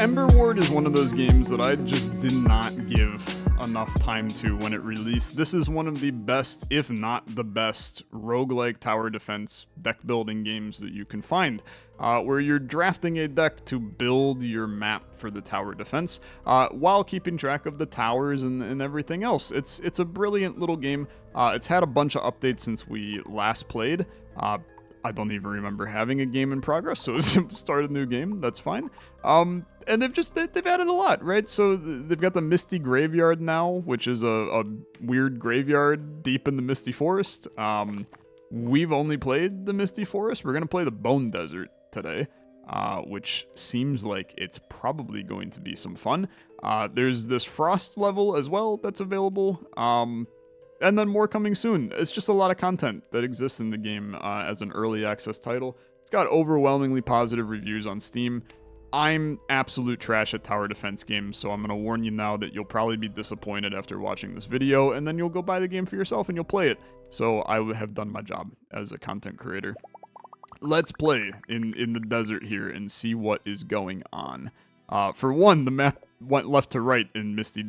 Emberward is one of those games that I just did not give enough time to when it released. This is one of the best, if not the best, roguelike tower defense deck building games that you can find, where you're drafting a deck to build your map for the tower defense, while keeping track of the towers and everything else. It's a brilliant little game. It's had a bunch of updates since we last played. I don't even remember having a game in progress, so start a new game, that's fine. And they've added a lot, right? So they've got the Misty Graveyard now, which is a weird graveyard deep in the Misty Forest. We've only played the Misty Forest. We're gonna play the Bone Desert today, which seems like it's probably going to be some fun. There's this Frost level as well that's available. And then more coming soon. It's just a lot of content that exists in the game as an early access title. It's got overwhelmingly positive reviews on Steam. I'm absolute trash at tower defense games, so I'm going to warn you now that you'll probably be disappointed after watching this video, and then you'll go buy the game for yourself and you'll play it. So I would have done my job as a content creator. Let's play in the desert here and see what is going on. For one, the map went left to right in Misty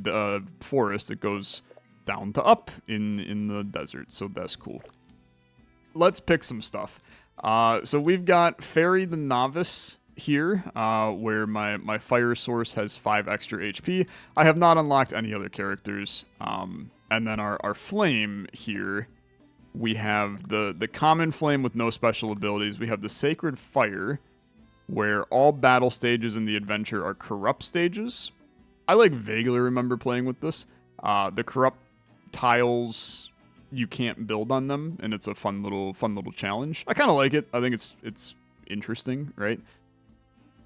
Forest. It goes down to up in the desert, so that's cool. Let's pick some stuff. So we've got Fairy the Novice here, where my fire source has 5 extra HP. I have not unlocked any other characters. And then our flame here, we have the common flame with no special abilities. We have the Sacred Fire, where all battle stages in the adventure are corrupt stages. I vaguely remember playing with this. The corrupt tiles, you can't build on them, and it's a fun little challenge. I kind of like it. I think it's interesting, right?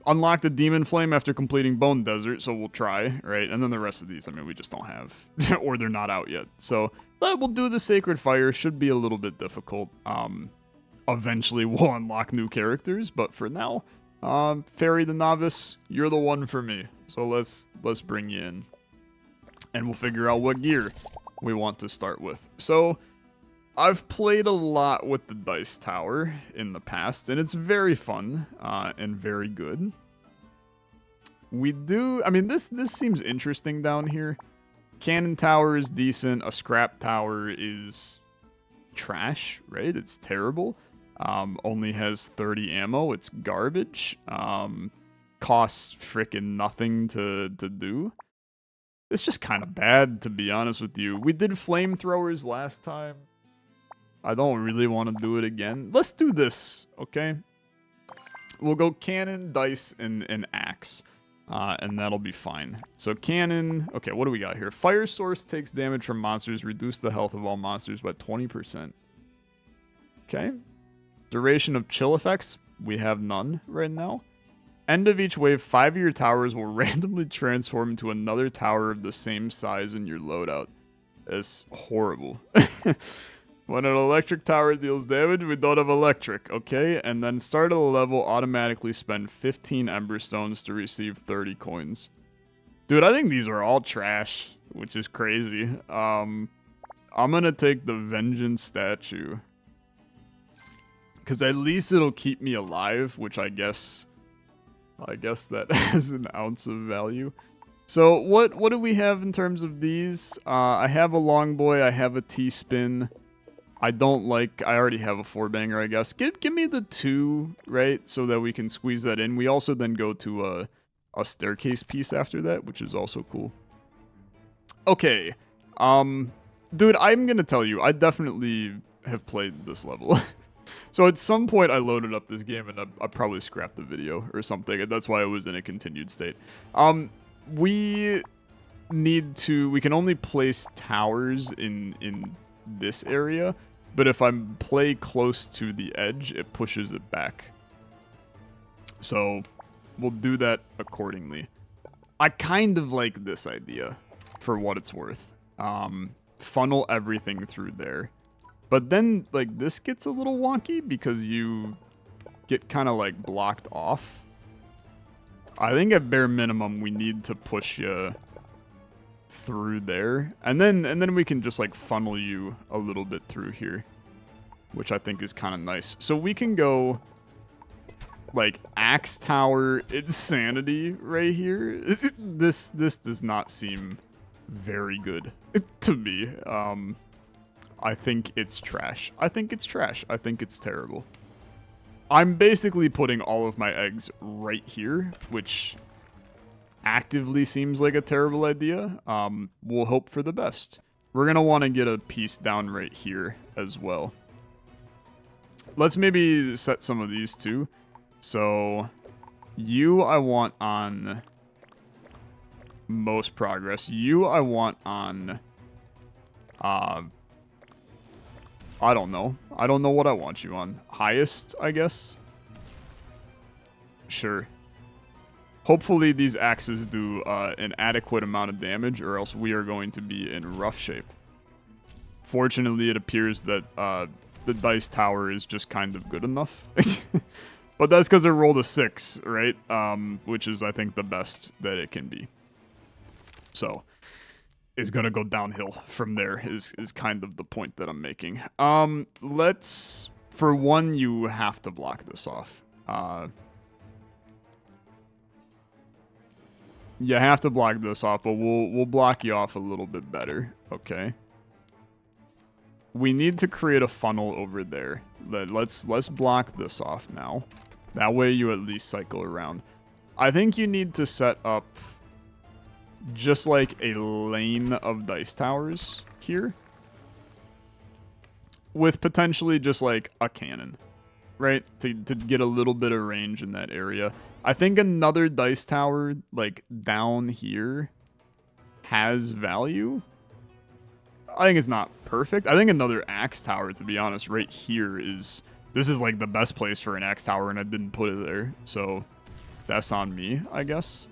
Unlock the Demon Flame after completing Bone Desert, so we'll try, right? And then the rest of these, I mean, we just don't have, or they're not out yet. So we'll do the Sacred Fire. Should be a little bit difficult. Eventually we'll unlock new characters, but for now, Fairy the Novice, you're the one for me. So let's bring you in, and we'll figure out what gear we want to start with. So I've played a lot with the Dice Tower in the past, and it's very fun and very good. I mean, this seems interesting down here. Cannon Tower is decent. A Scrap Tower is trash, right? It's terrible. Only has 30 ammo. It's garbage. Costs frickin' nothing to do. It's just kind of bad, to be honest with you. We did flamethrowers last time. I don't really want to do it again. Let's do this, okay? We'll go cannon, dice, and axe. And that'll be fine. So cannon, okay, what do we got here? Fire source takes damage from monsters. Reduce the health of all monsters by 20%. Okay. Duration of chill effects, we have none right now. End of each wave, 5 of your towers will randomly transform into another tower of the same size in your loadout. It's horrible. When an electric tower deals damage, we don't have electric, okay? And then start of the level, automatically spend 15 Emberstones to receive 30 coins. Dude, I think these are all trash, which is crazy. I'm gonna take the Vengeance Statue, because at least it'll keep me alive, which I guess that has an ounce of value. So what do we have in terms of these? I have a Longboy, I have a T-Spin. I already have a 4-banger, I guess. Give me the 2, right? So that we can squeeze that in. We also then go to a staircase piece after that, which is also cool. Okay. Dude, I'm gonna tell you, I definitely have played this level. So at some point I loaded up this game and I probably scrapped the video or something, and that's why it was in a continued state. We can only place towers in this area, but if I play close to the edge, it pushes it back. So we'll do that accordingly. I kind of like this idea for what it's worth. Funnel everything through there. But then, this gets a little wonky because you get kind of, blocked off. I think at bare minimum, we need to push you through there. And then we can just, funnel you a little bit through here, which I think is kind of nice. So we can go like axe tower insanity right here. This does not seem very good to me. I think it's trash. I think it's trash. I think it's terrible. I'm basically putting all of my eggs right here, which actively seems like a terrible idea. We'll hope for the best. We're gonna want to get a piece down right here as well. Let's maybe set some of these too. So, you I want on most progress. You I want on, I don't know. I don't know what I want you on. Highest, I guess? Sure. Hopefully these axes do an adequate amount of damage, or else we are going to be in rough shape. Fortunately, it appears that the dice tower is just kind of good enough. But that's because it rolled a 6, right? Which is, I think, the best that it can be. So, it's going to go downhill from there is kind of the point that I'm making. Let's... For one, you have to block this off. You have to block this off, but we'll block you off a little bit better. Okay. We need to create a funnel over there. Let's block this off now. That way you at least cycle around. I think you need to set up just like a lane of dice towers here. With potentially just like a cannon, right? To get a little bit of range in that area. I think another dice tower, like, down here has value. I think it's not perfect. I think another axe tower, to be honest, right here is... This is, like, the best place for an axe tower, and I didn't put it there. So, that's on me, I guess.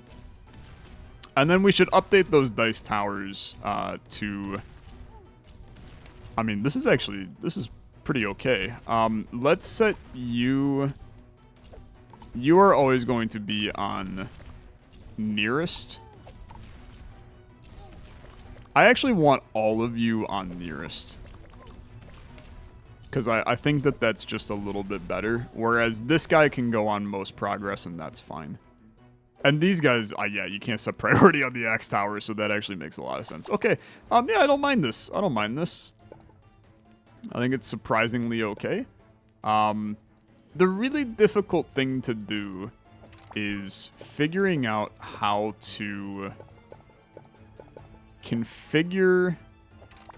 And then we should update those dice towers to... I mean, this is actually... This is pretty okay. Let's set you... You are always going to be on nearest. I actually want all of you on nearest. Because I think that that's just a little bit better. Whereas this guy can go on most progress, and that's fine. And these guys, yeah, you can't set priority on the axe tower, so that actually makes a lot of sense. Okay, yeah, I don't mind this. I don't mind this. I think it's surprisingly okay. The really difficult thing to do is figuring out how to configure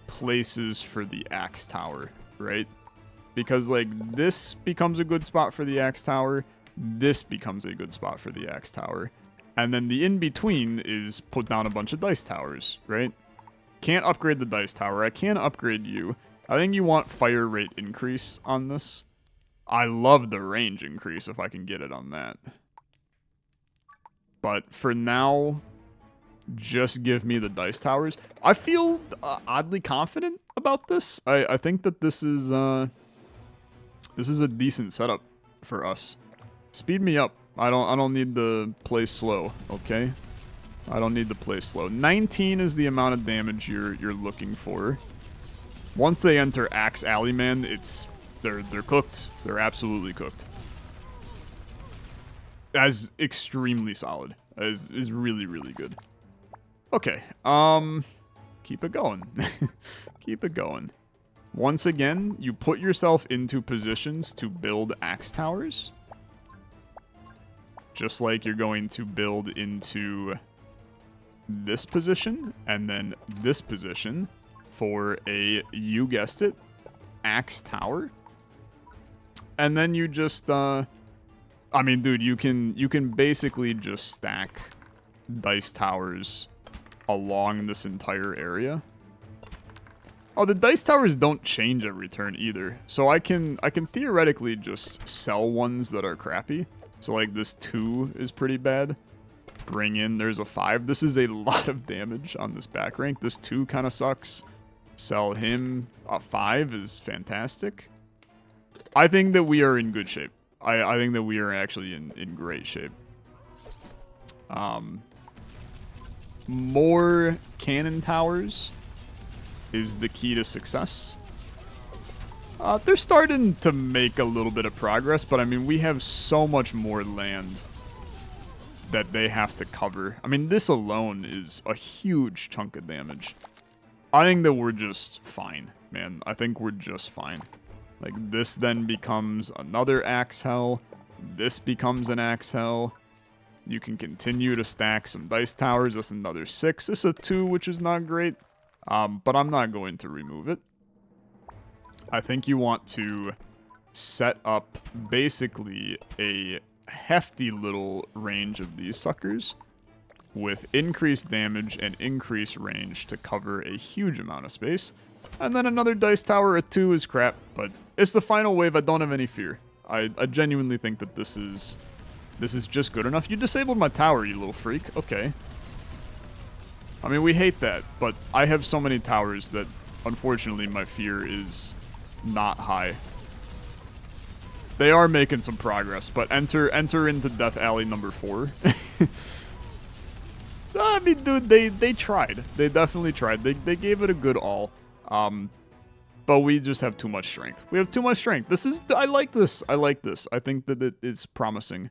places for the axe tower, right? Because, like, this becomes a good spot for the axe tower, this becomes a good spot for the axe tower, and then the in-between is put down a bunch of dice towers, right? Can't upgrade the dice tower, I can upgrade you. I think you want fire rate increase on this. I love the range increase if I can get it on that. But for now, just give me the dice towers. I feel oddly confident about this. I think that this is a decent setup for us. Speed me up. I don't need to play slow, okay? I don't need to play slow. 19 is the amount of damage you're looking for. Once they enter Axe Alleyman, they're cooked. They're absolutely cooked. As extremely solid. Is really, really good. Okay. Keep it going. Keep it going. Once again, you put yourself into positions to build axe towers. Just like you're going to build into this position and then this position for a, you guessed it, axe tower. And then you just, I mean, dude, you can basically just stack dice towers along this entire area. Oh, the dice towers don't change every turn either. So I can theoretically just sell ones that are crappy. So like this 2 is pretty bad. Bring in, there's a 5. This is a lot of damage on this back rank. This 2 kind of sucks. Sell him. A 5 is fantastic. I think that we are in good shape. I think that we are actually in great shape. More cannon towers is the key to success. They're starting to make a little bit of progress, but I mean, we have so much more land that they have to cover. I mean, this alone is a huge chunk of damage. I think that we're just fine, man. I think we're just fine. Like, this then becomes another axe hell. This becomes an axe hell. You can continue to stack some dice towers. That's another 6. This is a 2, which is not great. But I'm not going to remove it. I think you want to set up basically a hefty little range of these suckers with increased damage and increased range to cover a huge amount of space. And then another dice tower at 2 is crap, but it's the final wave. I don't have any fear. I genuinely think that this is just good enough. You disabled my tower, you little freak. Okay. I mean, we hate that, but I have so many towers that, unfortunately, my fear is not high. They are making some progress, but enter into Death Alley number 4. I mean, dude, they tried. They definitely tried. They gave it a good all. But we just have too much strength. We have too much strength. I like this. I like this. I think that it is promising.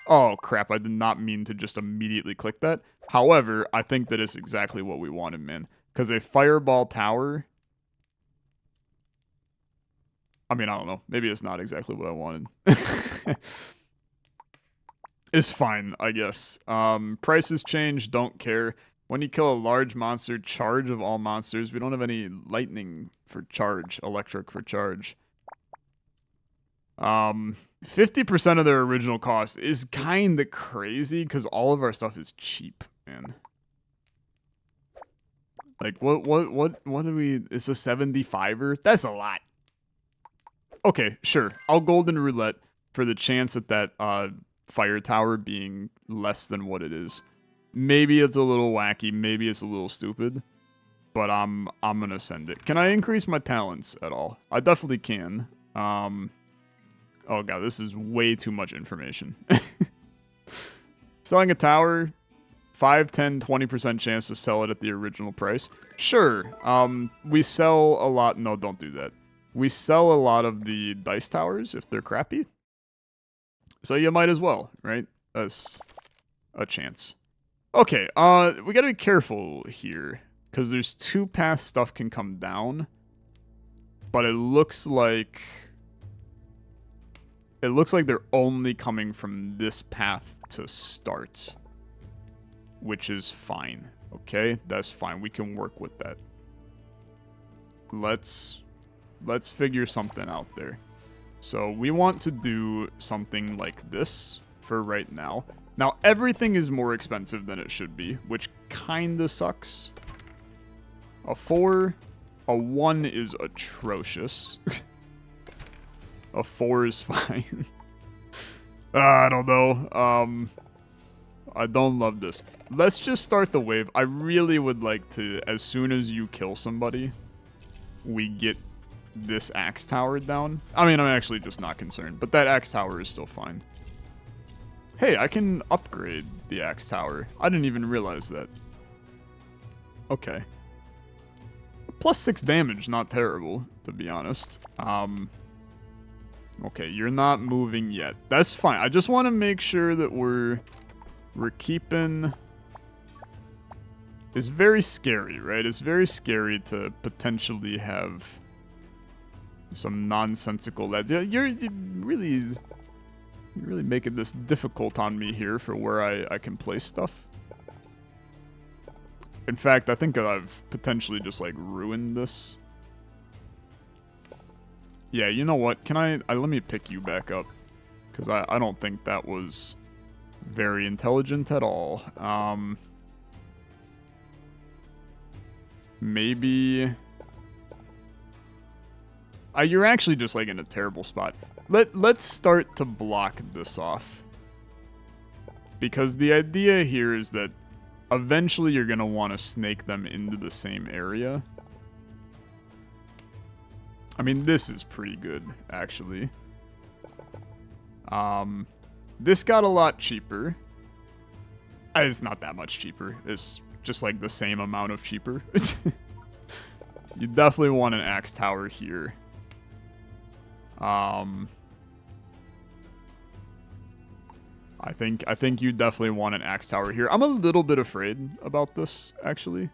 Oh, crap. I did not mean to just immediately click that. However, I think that is exactly what we wanted, man. Because a fireball tower... I mean, I don't know. Maybe it's not exactly what I wanted. It's fine, I guess. Prices change, don't care. When you kill a large monster, charge of all monsters. We don't have any lightning for charge, electric for charge. 50% of their original cost is kind of crazy because all of our stuff is cheap, man. Like, what do we... It's a 75er? That's a lot. Okay, sure. I'll golden roulette for the chance at that fire tower being less than what it is. Maybe it's a little wacky, maybe it's a little stupid, but I'm gonna send it. Can I increase my talents at all? I definitely can. Oh god, this is way too much information. Selling a tower, 5, 10, 20% chance to sell it at the original price. Sure. We sell a lot. No, don't do that. We sell a lot of the dice towers if they're crappy. So you might as well, right? That's a chance. Okay, we gotta be careful here. Because there's 2 paths stuff can come down. But it looks like... they're only coming from this path to start. Which is fine. Okay, that's fine. We can work with that. Let's figure something out there. So we want to do something like this for right now. Now, everything is more expensive than it should be, which kinda sucks. A 4, a 1 is atrocious. A 4 is fine. I don't know. I don't love this. Let's just start the wave. I really would like to, as soon as you kill somebody, we get this axe tower down. I mean, I'm actually just not concerned, but that axe tower is still fine. Hey, I can upgrade the axe tower. I didn't even realize that. Okay. Plus 6 damage, not terrible, to be honest. Okay, you're not moving yet. That's fine. I just want to make sure that we're keeping... It's very scary, right? It's very scary to potentially have some nonsensical lads. Yeah, you're really making this difficult on me here for where I can place stuff. In fact, I think I've potentially just like ruined this. Yeah, you know what? Can I let me pick you back up, because I don't think that was very intelligent at all. Maybe... you're actually just like in a terrible spot. Let's start to block this off. Because the idea here is that eventually you're going to want to snake them into the same area. I mean, this is pretty good, actually. This got a lot cheaper. It's not that much cheaper. It's just like the same amount of cheaper. You definitely want an axe tower here. I think you definitely want an axe tower here. I'm a little bit afraid about this, actually.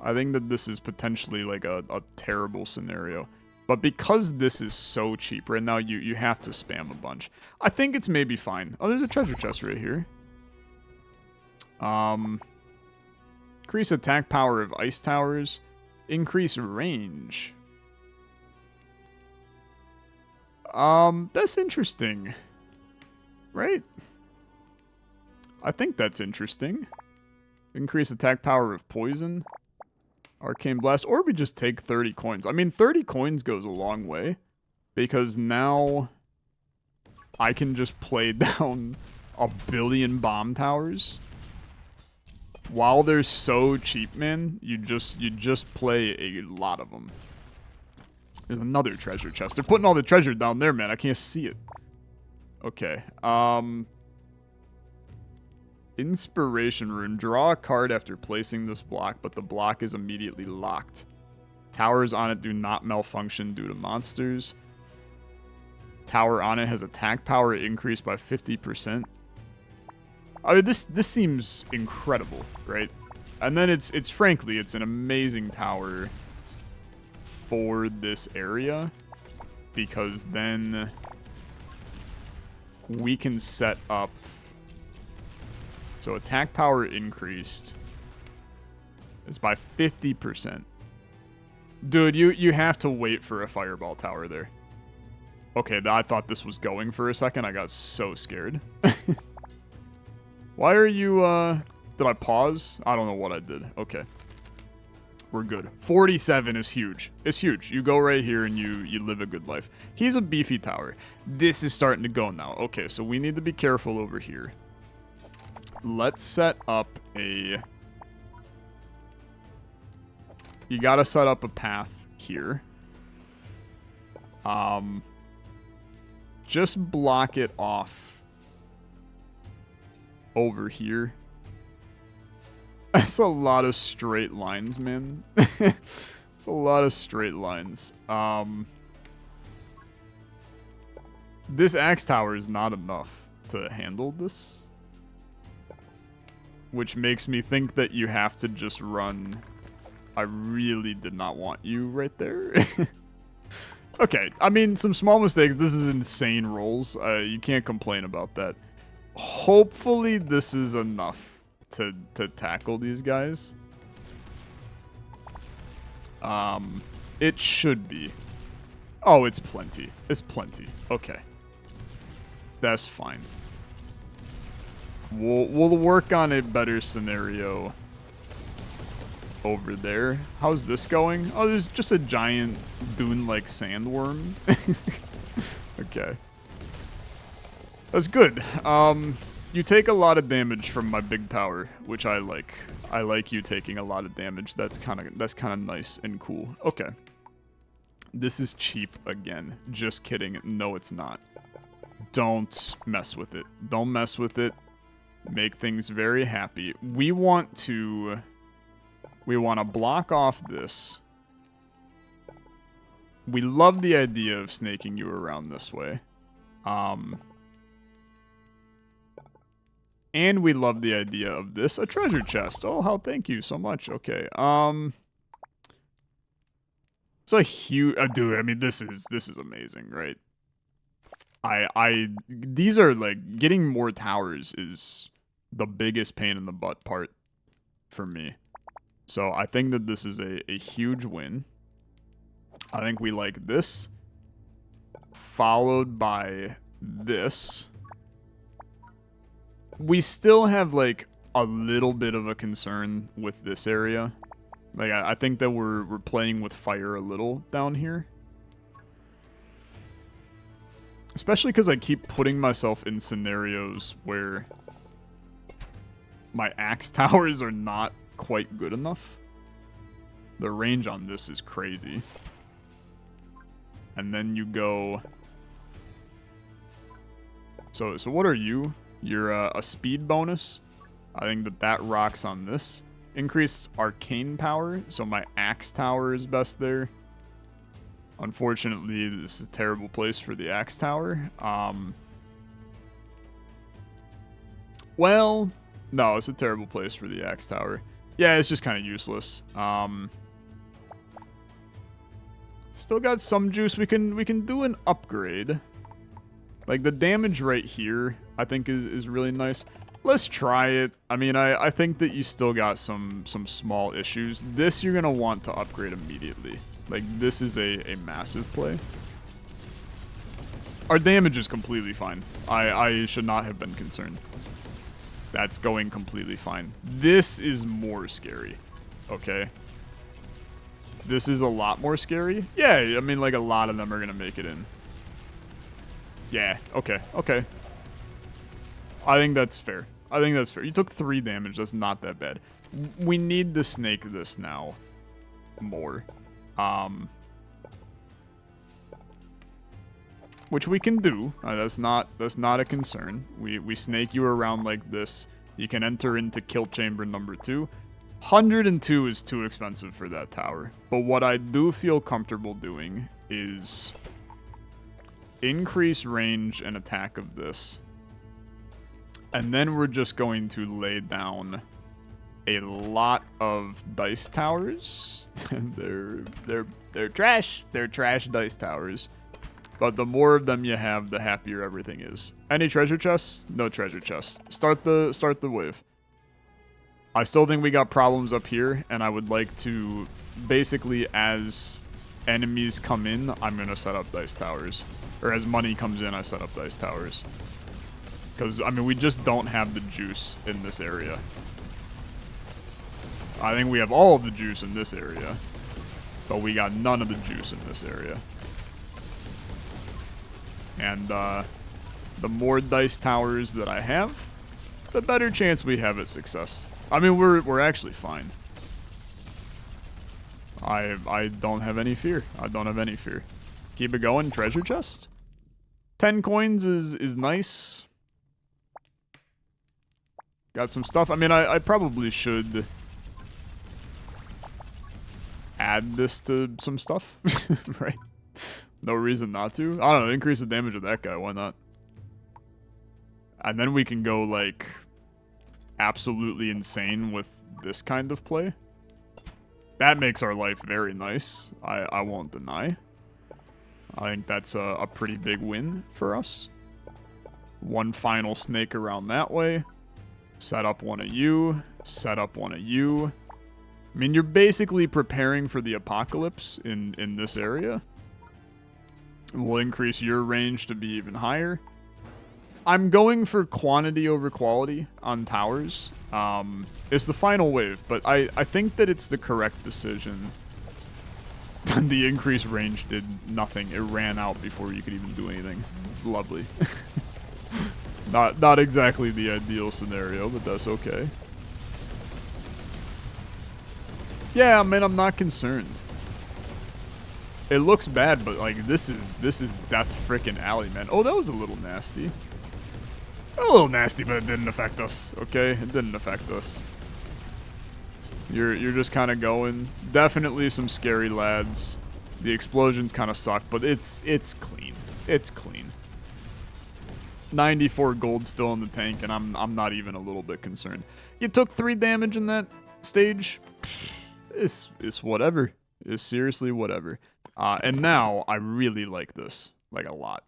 I think that this is potentially like a terrible scenario. But because this is so cheap right now, you have to spam a bunch. I think it's maybe fine. Oh, there's a treasure chest right here. Increase attack power of ice towers. Increase range. That's interesting. Right? I think that's interesting. Increase attack power of poison. Arcane blast. Or we just take 30 coins. I mean, 30 coins goes a long way. Because now I can just play down 1 billion bomb towers. While they're so cheap, man, you just play a lot of them. There's another treasure chest. They're putting all the treasure down there, man. I can't see it. Okay. Inspiration rune. Draw a card after placing this block, but the block is immediately locked. Towers on it do not malfunction due to monsters. Tower on it has attack power increased by 50%. I mean, this seems incredible, right? And then it's frankly, it's an amazing tower for this area, because then we can set up, so attack power increased is by 50%. Dude, you have to wait for a fireball tower there. Okay, I thought this was going for a second. I got so scared. Why are you, did I pause? I don't know what I did. Okay. We're good. 47 is huge. It's huge. You go right here and you live a good life. He's a beefy tower. This is starting to go now. Okay, so we need to be careful over here. Let's set up a... You gotta set up a path here. Just block it off over here. That's a lot of straight lines, man. It's a lot of straight lines. This axe tower is not enough to handle this, which makes me think that you have to just run. I really did not want you right there. Okay, I mean, some small mistakes. This is insane rolls. You can't complain about that. Hopefully this is enough to tackle these guys. It should be. Oh, it's plenty. It's plenty. Okay. That's fine. We'll work on a better scenario over there. How's this going? Oh, there's just a giant dune-like sandworm. Okay. That's good. You take a lot of damage from my big tower, which I like. I like you taking a lot of damage. That's kind of nice and cool. Okay. This is cheap again. Just kidding. No, it's not. Don't mess with it. Don't mess with it. Make things very happy. We want to block off this. We love the idea of snaking you around this way. And we love the idea of this. A treasure chest. Oh, how thank you so much. Okay. It's a huge... dude, I mean, this is amazing, right? These are, like... Getting more towers is the biggest pain in the butt part for me. So I think that this is a huge win. I think we like this. Followed by this. We still have, like, a little bit of a concern with this area. Like, I think that we're playing with fire a little down here. Especially because I keep putting myself in scenarios where my axe towers are not quite good enough. The range on this is crazy. And then you go... So what are you? You're a speed bonus. I think that rocks on this. Increased arcane power, so my axe tower is best there. Unfortunately, this is a terrible place for the axe tower. Well, no, it's a terrible place for the axe tower. Yeah, it's just kind of useless. Still got some juice. We can do an upgrade. Like the damage right here, I think is really nice. Let's try it. I mean, I think that you still got some small issues. This you're gonna want to upgrade immediately. Like this is a massive play. Our damage is completely fine. I should not have been concerned. That's going completely fine. This is more scary. Okay. This is a lot more scary. Yeah, I mean, like, a lot of them are going to make it in. Yeah, okay, okay. I think that's fair. I think that's fair. You took 3 damage. That's not that bad. We need to snake this now more. Which we can do. That's not a concern. We snake you around like this. You can enter into kill chamber number 2. 102 is too expensive for that tower. But what I do feel comfortable doing is increase range and attack of this. And then we're just going to lay down a lot of dice towers. They're trash. They're trash dice towers. But the more of them you have, the happier everything is. Any treasure chests? No treasure chests. Start the wave. I still think we got problems up here, and I would like to, basically, as enemies come in, I'm going to set up dice towers. Or as money comes in, I set up dice towers. Because, I mean, we just don't have the juice in this area. I think we have all of the juice in this area. But we got none of the juice in this area. And, the more dice towers that I have, the better chance we have at success. I mean, we're actually fine. I don't have any fear. I don't have any fear. Keep it going. Treasure chest. 10 coins is nice. Got some stuff. I mean, I probably should add this to some stuff, right? No reason not to. I don't know. Increase the damage of that guy. Why not? And then we can go, like, absolutely insane with this kind of play. That makes our life very nice. I won't deny. I think that's a pretty big win for us. One final snake around that way. Set up one of you. Set up one of you. I mean, you're basically preparing for the apocalypse in this area. We'll increase your range to be even higher. I'm going for quantity over quality on towers. It's the final wave, but I think that it's the correct decision. The increased range did nothing. It ran out before you could even do anything. It's lovely. Not exactly the ideal scenario, but that's okay. Yeah, man, I'm not concerned. It looks bad, but like this is death frickin' alley, man. Oh, that was a little nasty. A little nasty, but it didn't affect us. Okay, it didn't affect us. You're just kind of going. Definitely some scary lads. The explosions kind of suck, but it's clean. It's clean. 94 gold still in the tank, and I'm not even a little bit concerned. You took 3 damage in that stage. It's whatever. It's seriously whatever. And now I really like this, like a lot.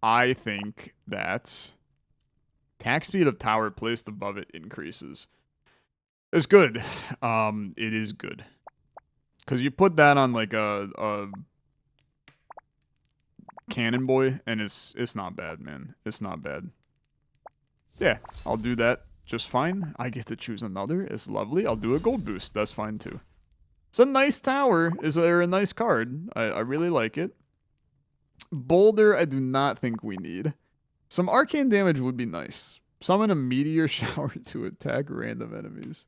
I think that attack speed of tower placed above it increases. It's good. It is good. Because you put that on like a cannon boy, and it's not bad, man. It's not bad. Yeah, I'll do that just fine. I get to choose another. It's lovely. I'll do a gold boost. That's fine too. It's a nice tower. Is there a nice card? I really like it. Boulder, I do not think we need. Some arcane damage would be nice. Summon a meteor shower to attack random enemies.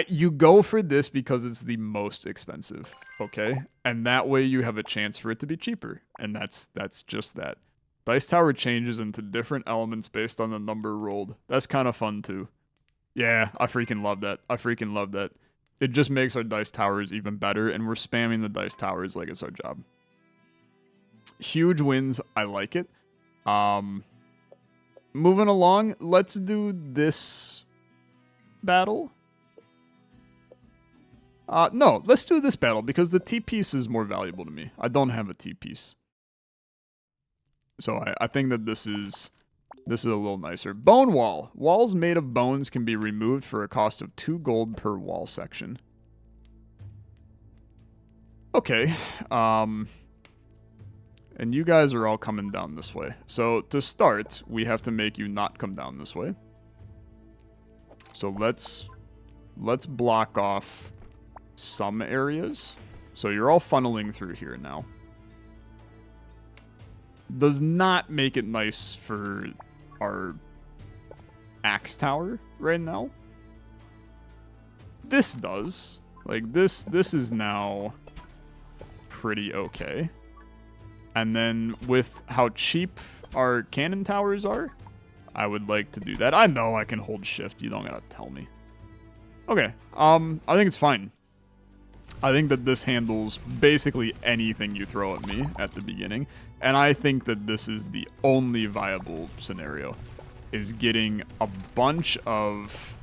You go for this because it's the most expensive, okay? And that way you have a chance for it to be cheaper. And that's just that. Dice Tower changes into different elements based on the number rolled. That's kind of fun too. Yeah, I freaking love that. I freaking love that. It just makes our dice towers even better, and we're spamming the dice towers like it's our job. Huge wins. I like it. Moving along, let's do this battle. No, let's do this battle because the T-piece is more valuable to me. I don't have a T-piece. So I think that this is a little nicer. Bone wall. Walls made of bones can be removed for a cost of 2 gold per wall section. Okay. And you guys are all coming down this way. So to start, we have to make you not come down this way. So let's block off some areas. So you're all funneling through here now. Does not make it nice for our axe tower right now. This does. Like this is now pretty okay. And then with how cheap our cannon towers are, I would like to do that. I know I can hold shift. You don't gotta tell me. Okay. I think it's fine. I think that this handles basically anything you throw at me at the beginning. And I think that this is the only viable scenario, is getting a bunch of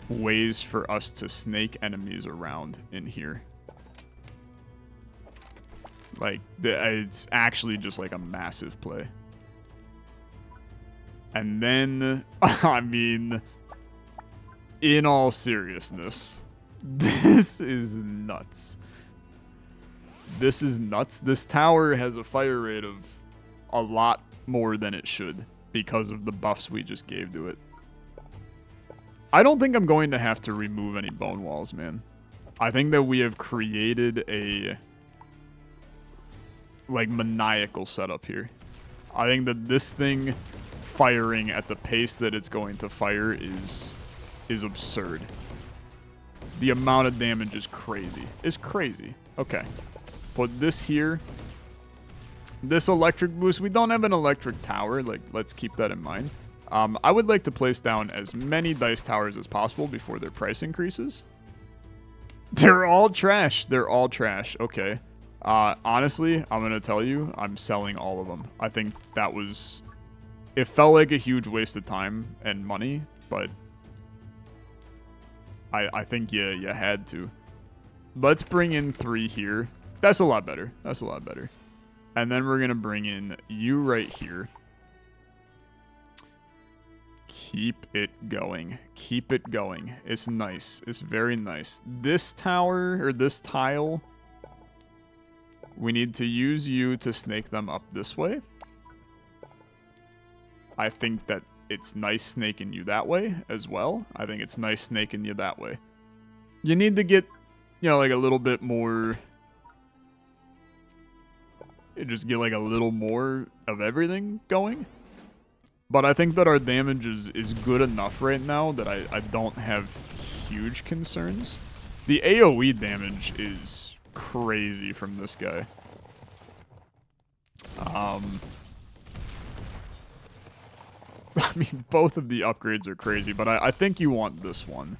ways for us to snake enemies around in here. Like, it's actually just like a massive play. And then, I mean, in all seriousness, this is nuts. This is nuts. This tower has a fire rate of a lot more than it should because of the buffs we just gave to it. I don't think I'm going to have to remove any bone walls, man. I think that we have created a like maniacal setup here. I think that this thing firing at the pace that it's going to fire is absurd. The amount of damage is crazy. It's crazy. Okay. Put this here. This electric boost. We don't have an electric tower. Like, let's keep that in mind. I would like to place down as many dice towers as possible before their price increases. They're all trash. They're all trash. Okay. Honestly, I'm going to tell you, I'm selling all of them. I think that was... It felt like a huge waste of time and money, but... I think you had to. Let's bring in 3 here. That's a lot better. That's a lot better. And then we're going to bring in you right here. Keep it going. Keep it going. It's nice. It's very nice. This tower, or this tile, we need to use you to snake them up this way. I think that it's nice snaking you that way as well. I think it's nice snaking you that way. You need to get, you know, like a little bit more... You just get like a little more of everything going. But I think that our damage is good enough right now that I don't have huge concerns. The AoE damage is crazy from this guy. I mean, both of the upgrades are crazy, but I think you want this one.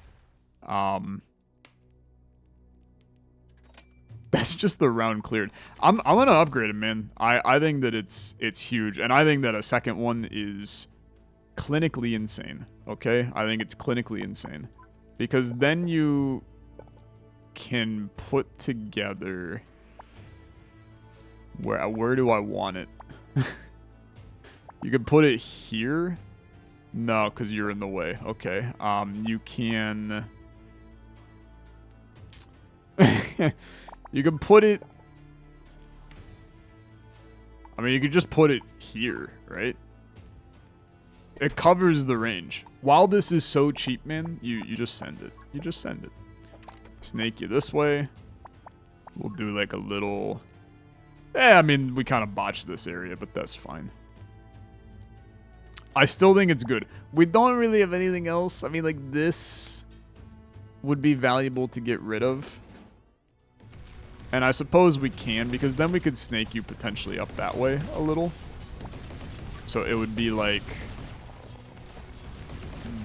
That's just the round cleared. I'm gonna upgrade it, man. I think that it's huge, and I think that a second one is clinically insane. Okay, I think it's clinically insane because then you can put together. Where do I want it? You can put it here. No, because you're in the way. Okay. You can... you can put it... I mean, you could just put it here, right? It covers the range. While this is so cheap, man, you just send it. You just send it. Snake you this way. We'll do like a little... I mean, we kind of botched this area, but that's fine. I still think it's good. We don't really have anything else. I mean, like, this would be valuable to get rid of. And I suppose we can, because then we could snake you potentially up that way a little. So it would be like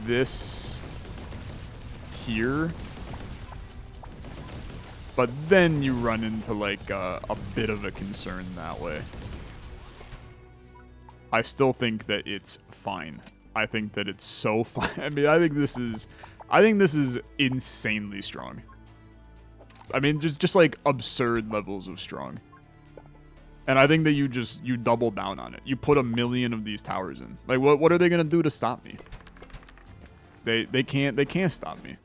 this here. But then you run into like a bit of a concern that way. I still think that it's fine. I think that it's so fine. I mean, I think this is insanely strong. I mean, just like absurd levels of strong. And I think that you double down on it. You put 1 million of these towers in. Like, what are they gonna do to stop me? They can't stop me.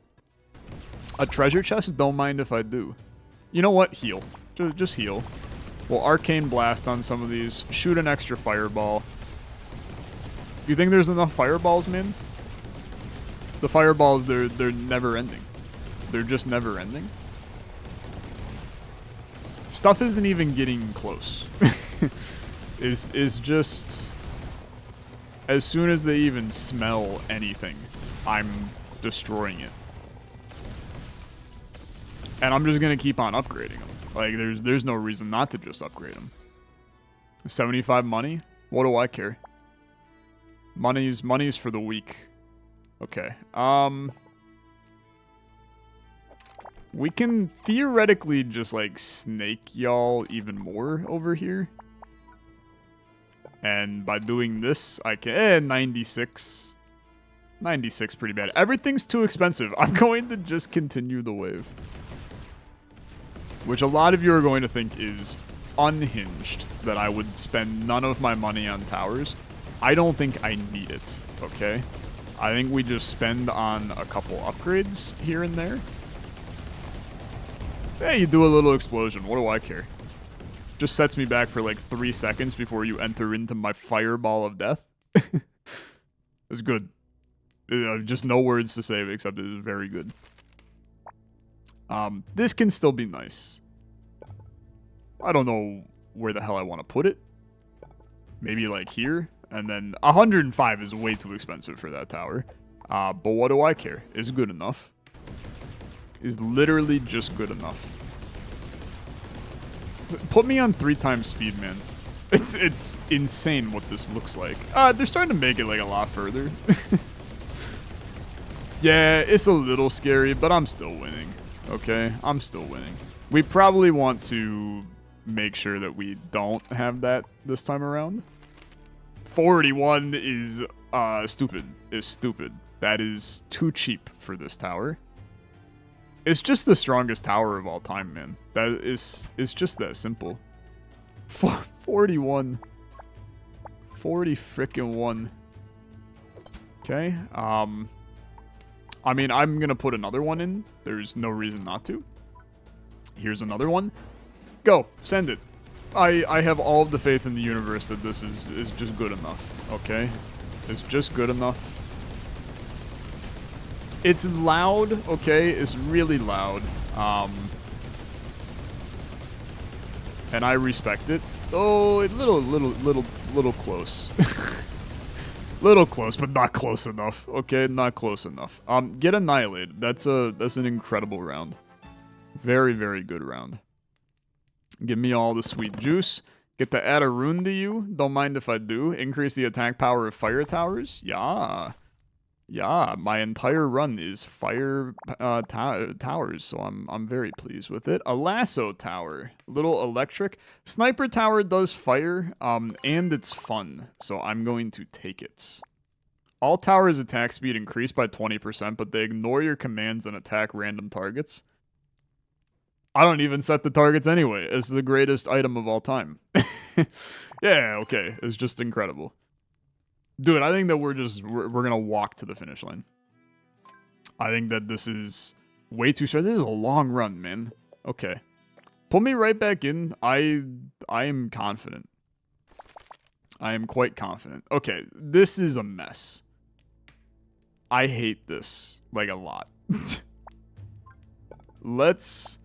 A treasure chest? Don't mind if I do. You know what? Heal. Just heal. We'll arcane blast on some of these. Shoot an extra fireball. You think there's enough fireballs, man? The fireballs, they're never ending. They're just never ending. Stuff isn't even getting close. is just as soon as they even smell anything, I'm destroying it. And I'm just gonna keep on upgrading them. Like there's no reason not to just upgrade them. 75 money? What do I care? Money's for the weak. Okay. We can theoretically just like snake y'all even more over here. And by doing this, I can 96. 96 pretty bad. Everything's too expensive. I'm going to just continue the wave. Which a lot of you are going to think is unhinged, that I would spend none of my money on towers. I don't think I need it, okay? I think we just spend on a couple upgrades here and there. Hey, you do a little explosion. What do I care? Just sets me back for like 3 seconds before you enter into my fireball of death. It's good. Just no words to say except it is very good. This can still be nice. I don't know where the hell I want to put it. Maybe like here. And then 105 is way too expensive for that tower. But what do I care? It's good enough. Is literally just good enough. Put me on 3 times speed, man. It's insane what this looks like. They're starting to make it like a lot further. Yeah, it's a little scary, but I'm still winning. Okay, I'm still winning. We probably want to make sure that we don't have that this time around. 41 is stupid. Is stupid. That is too cheap for this tower. It's just the strongest tower of all time, man. It's just that simple. 41. 40 frickin' 1. Okay. I mean, I'm gonna put another one in. There's no reason not to. Here's another one. Go. Send it. I have all of the faith in the universe that this is just good enough. Okay? It's just good enough. It's loud, okay? It's really loud. And I respect it. Oh, a little close. Little close, but not close enough. Okay, not close enough. Get annihilated. That's an incredible round. Very, very good round. Give me all the sweet juice. Get to add a rune to you. Don't mind if I do. Increase the attack power of fire towers. Yeah. Yeah, my entire run is fire towers, so I'm very pleased with it. A lasso tower, little electric. Sniper tower does fire, and it's fun, so I'm going to take it. All towers' attack speed increase by 20%, but they ignore your commands and attack random targets. I don't even set the targets anyway. It's the greatest item of all time. Yeah, okay, it's just incredible. Dude, I think that we're gonna walk to the finish line. I think that this is way too short. This is a long run, man. Okay. Put me right back in. I am confident. I am quite confident. Okay, this is a mess. I hate this, like, a lot. Let's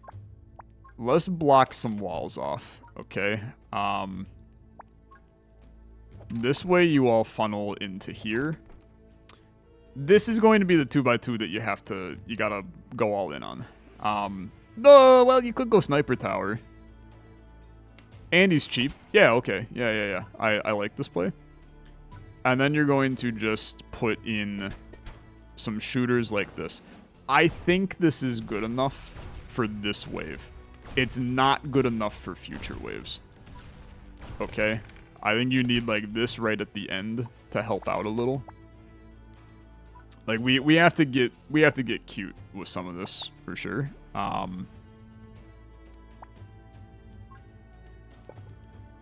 block some walls off, okay? This way you all funnel into here. This is going to be the 2x2 that you gotta go all in on. No, well, you could go sniper tower. And he's cheap. Yeah, okay. Yeah. I like this play. And then you're going to just put in some shooters like this. I think this is good enough for this wave. It's not good enough for future waves. Okay? I think you need, like, this right at the end to help out a little. Like, we have to get cute with some of this, for sure.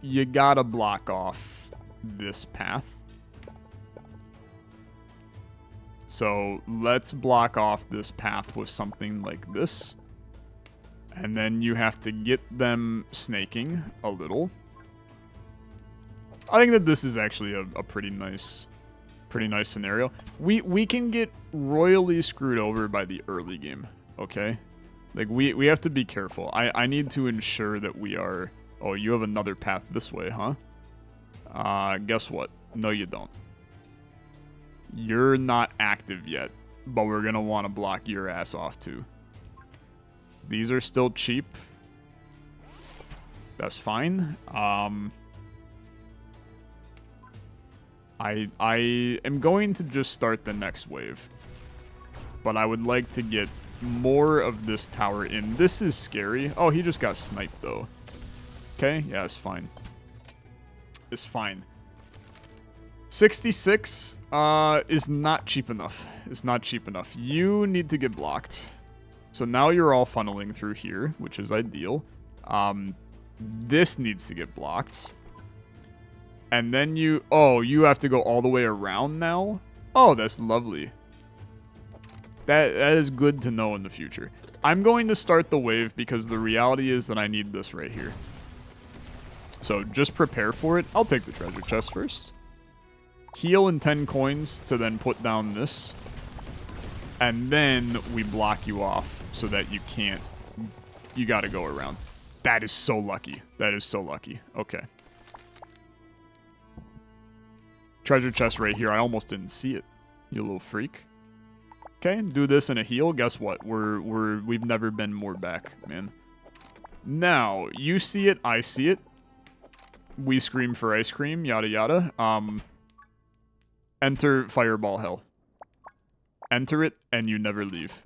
You gotta block off this path. So let's block off this path with something like this. And then you have to get them snaking a little. I think that this is actually a pretty nice scenario. We can get royally screwed over by the early game, okay? Like, we have to be careful. I need to ensure that we are... Oh, you have another path this way, huh? Guess what? No, you don't. You're not active yet, but we're gonna want to block your ass off too. These are still cheap. That's fine. I am going to just start the next wave, but I would like to get more of this tower in. This is scary. Oh, he just got sniped though. Okay, yeah, it's fine. It's fine. 66 is not cheap enough. It's not cheap enough. You need to get blocked. So now you're all funneling through here, which is ideal. This needs to get blocked. And then you... Oh, you have to go all the way around now? Oh, that's lovely. That is good to know in the future. I'm going to start the wave because the reality is that I need this right here. So just prepare for it. I'll take the treasure chest first. Heal in 10 coins to then put down this. And then we block you off so that you can't... You gotta go around. That is so lucky. That is so lucky. Okay. Treasure chest right here. I almost didn't see it. You little freak. Okay, do this in a heal. Guess what? We've never been more back, man. Now, you see it, I see it. We scream for ice cream, yada yada. Enter Fireball Hell. Enter it, and you never leave.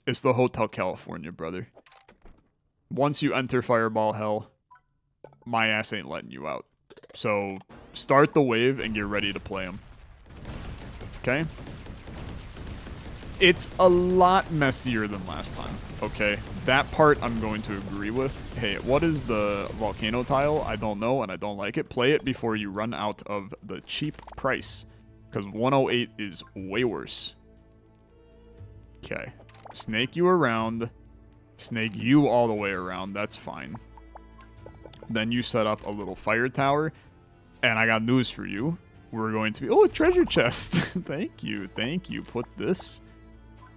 It's the Hotel California, brother. Once you enter Fireball Hell, my ass ain't letting you out. So, start the wave and get ready to play them. Okay? It's a lot messier than last time, okay? That part I'm going to agree with. Hey, what is the volcano tile? I don't know, and I don't like it. Play it before you run out of the cheap price, because 108 is way worse. Okay. Snake you around. Snake you all the way around. That's fine. Then you set up a little fire tower, and I got news for you. We're going to be... Oh, a treasure chest. Thank you. Thank you. Put this...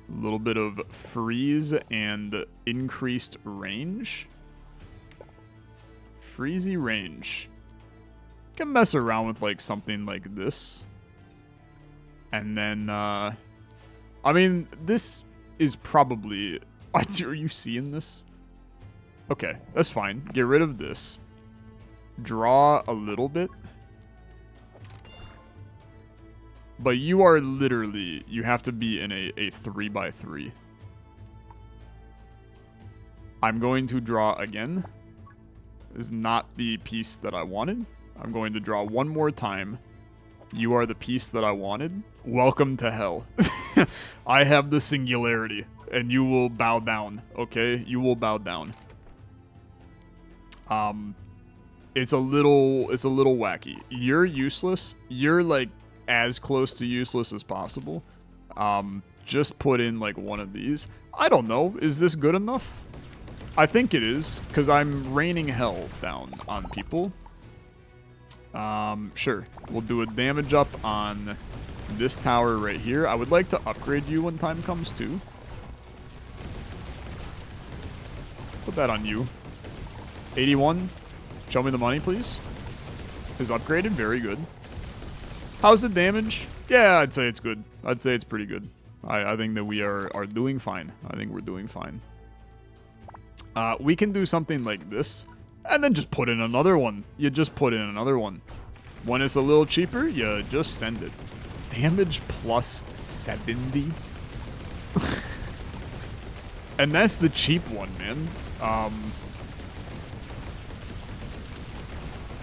A little bit of freeze and increased range. Freezy range. Can mess around with like something like this. And then, I mean, this is probably... Are you seeing this? Okay, that's fine. Get rid of this. Draw a little bit. But you are literally, you have to be in a 3x3. I'm going to draw again. This is not the piece that I wanted. I'm going to draw one more time. You are the piece that I wanted. Welcome to hell. I have the singularity, and you will bow down, okay? You will bow down. It's a little wacky. You're useless. You're like as close to useless as possible. Just put in like one of these. I don't know. Is this good enough? I think it is, because I'm raining hell down on people. Sure. We'll do a damage up on this tower right here. I would like to upgrade you when time comes too. Put that on you. 81. Show me the money, please. Is upgraded. Very good. How's the damage? Yeah, I'd say it's good. I'd say it's pretty good. I think that we are doing fine. I think we're doing fine. We can do something like this, and then just put in another one. You just put in another one. When it's a little cheaper, you just send it. Damage plus 70. And that's the cheap one, man.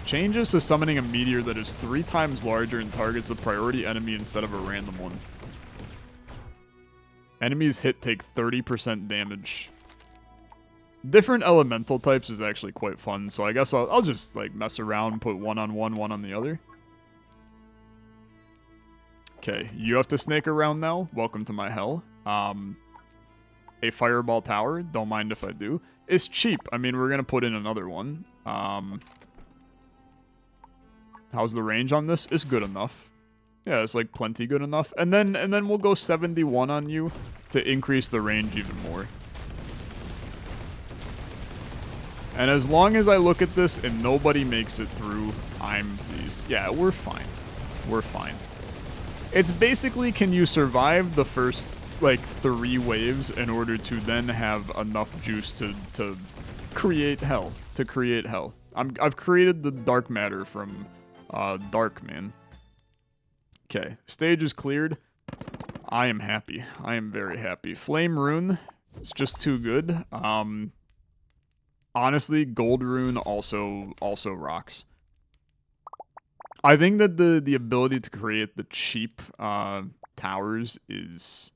Changes to summoning a meteor that is 3 times larger and targets a priority enemy instead of a random one. Enemies hit take 30% damage. Different elemental types is actually quite fun, so I guess I'll just like mess around, put one on one, one on the other. Okay, you have to snake around now. Welcome to my hell. A fireball tower, don't mind if I do. It's cheap. I mean, we're gonna put in another one. How's the range on this? It's good enough. Yeah, it's like plenty good enough. And then we'll go 71 on you to increase the range even more. And as long as I look at this and nobody makes it through, I'm pleased. Yeah, we're fine. We're fine. It's basically, can you survive the first, like, 3 waves in order to then have enough juice to create hell. To create hell. I've created the dark matter from Dark, man. Okay, stage is cleared. I am happy. I am very happy. Flame Rune, it's just too good. Honestly, Gold Rune also rocks. I think that the ability to create the cheap towers is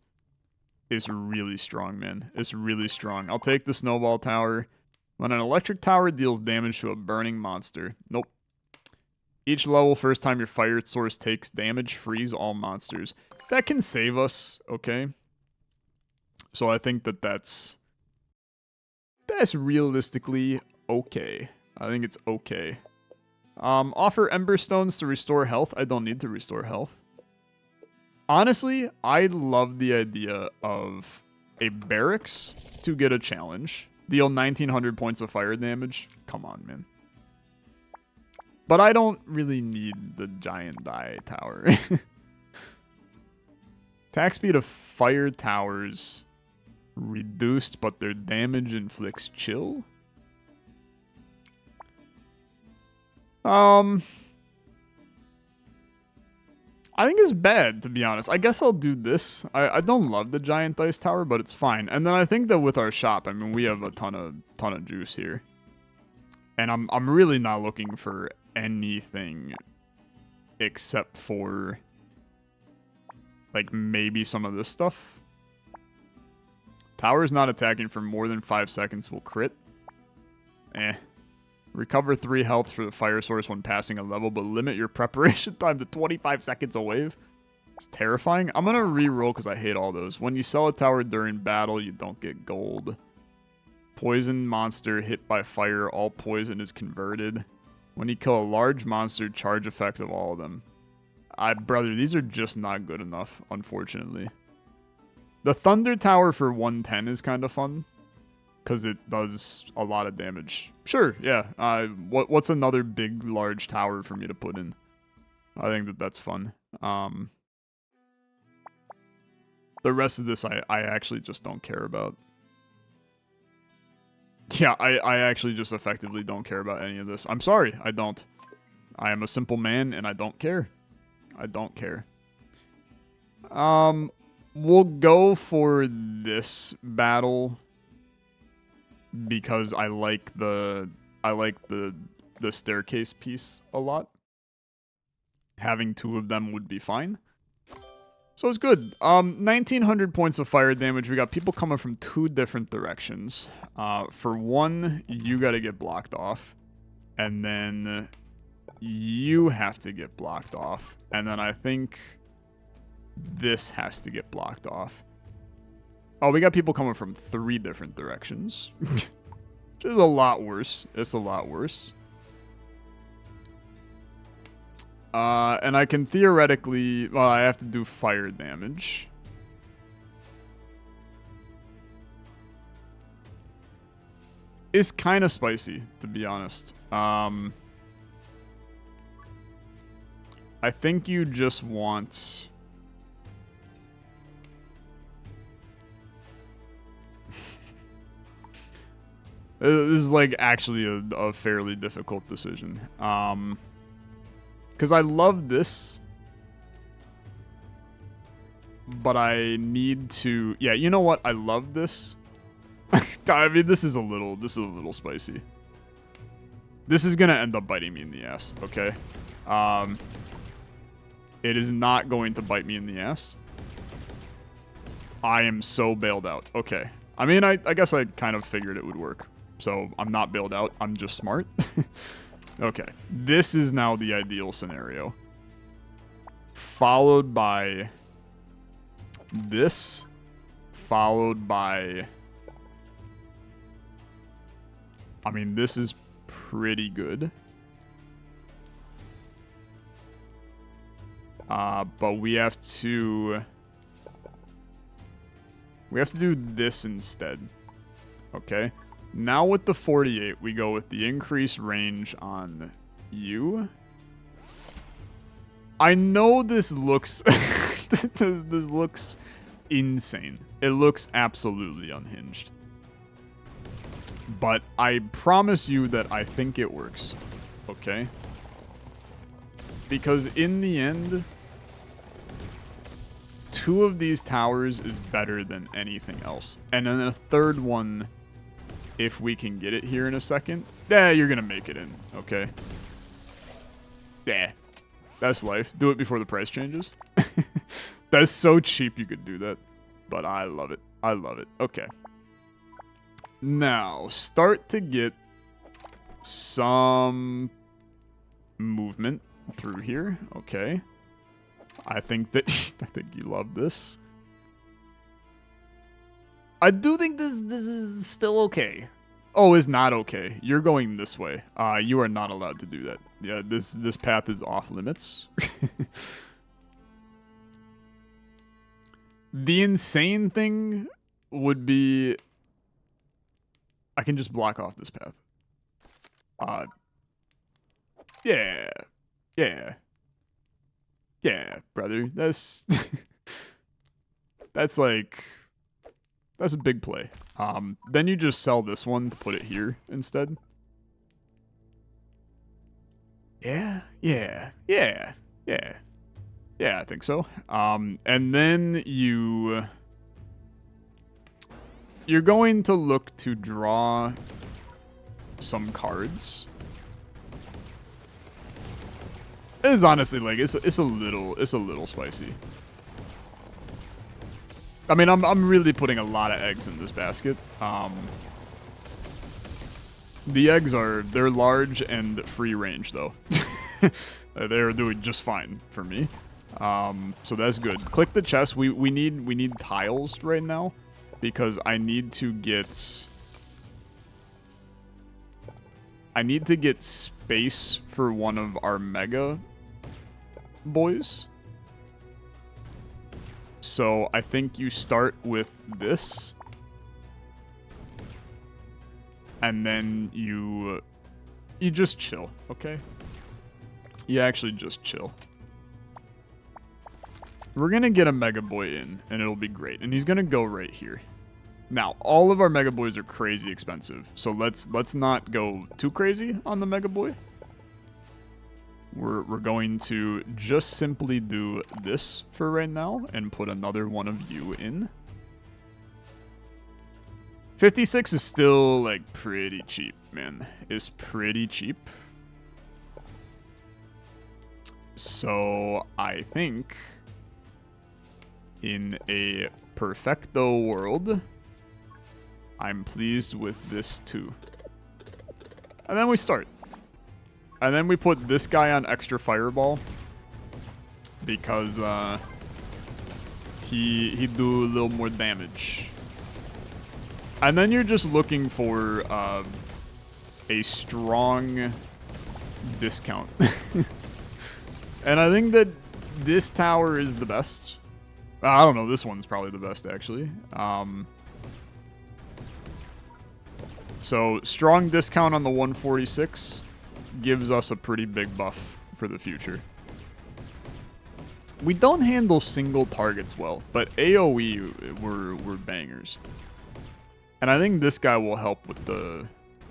really strong, man. It's really strong. I'll take the Snowball Tower. When an electric tower deals damage to a burning monster. Nope. Each level, first time your fire source takes damage, freeze all monsters. That can save us, okay? So I think that that's realistically okay. I think it's okay. Offer Ember Stones to restore health. I don't need to restore health. Honestly, I love the idea of a barracks to get a challenge. Deal 1900 points of fire damage. Come on, man. But I don't really need the giant die tower. Attack speed of fire towers reduced, but their damage inflicts chill. I think it's bad, to be honest. I guess I'll do this. I don't love the giant dice tower, but it's fine. And then I think that with our shop, I mean, we have a ton of juice here. And I'm really not looking for anything except for like maybe some of this stuff. Towers not attacking for more than 5 seconds will crit. Recover 3 health for the fire source when passing a level, but limit your preparation time to 25 seconds a wave. It's terrifying. I'm gonna re-roll because I hate all those. When you sell a tower during battle, you don't get gold. Poison monster hit by fire, all poison is converted. When you kill a large monster, charge effect of all of them. Brother, these are just not good enough, unfortunately. The Thunder Tower for 110 is kind of fun, because it does a lot of damage. Sure, yeah. What's another big, large tower for me to put in? I think that's fun. The rest of this, I actually just don't care about. Yeah, I actually just effectively don't care about any of this. I'm sorry, I don't. I am a simple man, and I don't care. I don't care. We'll go for this battle because I like the staircase piece a lot. Having 2 of them would be fine. So it's good. 1900 points of fire damage. We got people coming from 2 different directions. For one, you gotta get blocked off. And then you have to get blocked off. And then I think this has to get blocked off. Oh, we got people coming from 3 different directions. Which is a lot worse. It's a lot worse. And I can theoretically... Well, I have to do fire damage. It's kind of spicy, to be honest. I think you just want... This is like actually a fairly difficult decision. Because I love this, but I need to. Yeah, you know what? I love this. I mean, this is a little spicy. This is going to end up biting me in the ass, okay? It is not going to bite me in the ass. I am so bailed out. Okay. I mean, I guess I kind of figured it would work. So I'm not bailed out. I'm just smart. Okay. This is now the ideal scenario. Followed by this. Followed by... I mean, this is pretty good. But we have to do this instead. Okay. Now with the 48, we go with the increased range on you. I know this looks this looks insane. It looks absolutely unhinged. But I promise you that I think it works. Okay? Because in the end, 2 of these towers is better than anything else. And then a third one, if we can get it here in a second, you're gonna make it in, okay? Yeah, that's life. Do it before the price changes. That's so cheap you could do that. But I love it. I love it. Okay. Now, start to get some movement through here. Okay. I think you love this. I do think this is still okay. Oh, it's not okay. You're going this way. You are not allowed to do that. Yeah, this path is off limits. The insane thing would be I can just block off this path. Yeah. Yeah. Yeah, brother. That's that's like that's a big play. Then you just sell this one to put it here instead. Yeah, yeah, yeah, yeah. Yeah, I think so. And then you're going to look to draw some cards. It is honestly like it's a little spicy. I mean, I'm really putting a lot of eggs in this basket. The eggs they're large and free range though. They're doing just fine for me. So that's good. Click the chest. We need tiles right now because I need to get space for one of our mega boys. So I think you start with this. And then you just chill, okay? You actually just chill. We're gonna get a Mega Boy in, and it'll be great. And he's gonna go right here. Now, all of our Mega Boys are crazy expensive, so let's not go too crazy on the Mega Boy. We're going to just simply do this for right now and put another one of you in. 56 is still, like, pretty cheap, man. It's pretty cheap. So, I think in a perfecto world, I'm pleased with this too. And then we start. And then we put this guy on extra fireball because he do a little more damage. And then you're just looking for a strong discount. And I think that this tower is the best. I don't know, this one's probably the best actually. So strong discount on the 146 gives us a pretty big buff for the future. We don't handle single targets well, but AoE we're bangers. And I think this guy will help with the...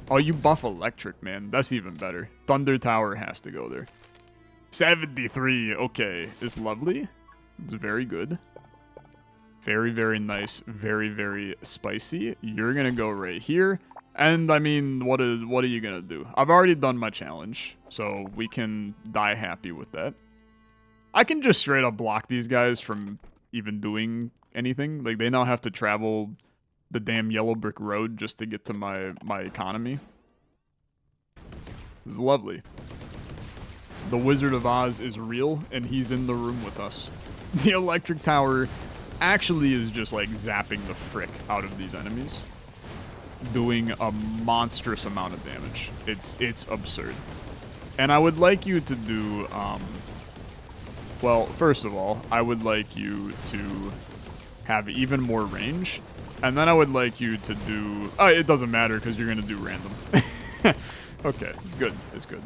Oh, you buff electric, man. That's even better. Thunder Tower has to go there. 73, okay. It's lovely. It's very good. Very, very nice. Very, very spicy. You're gonna go right here. And I mean, what are you gonna do? I've already done my challenge, so we can die happy with that. I can just straight up block these guys from even doing anything. Like, they now have to travel the damn yellow brick road just to get to my economy. This is lovely. The Wizard of Oz is real, and he's in the room with us. The electric tower actually is just like zapping the frick out of these enemies, doing a monstrous amount of damage. It's absurd. And I would like you to do, well, first of all, I would like you to have even more range. And then I would like you to do, it doesn't matter because you're going to do random. Okay, it's good. It's good.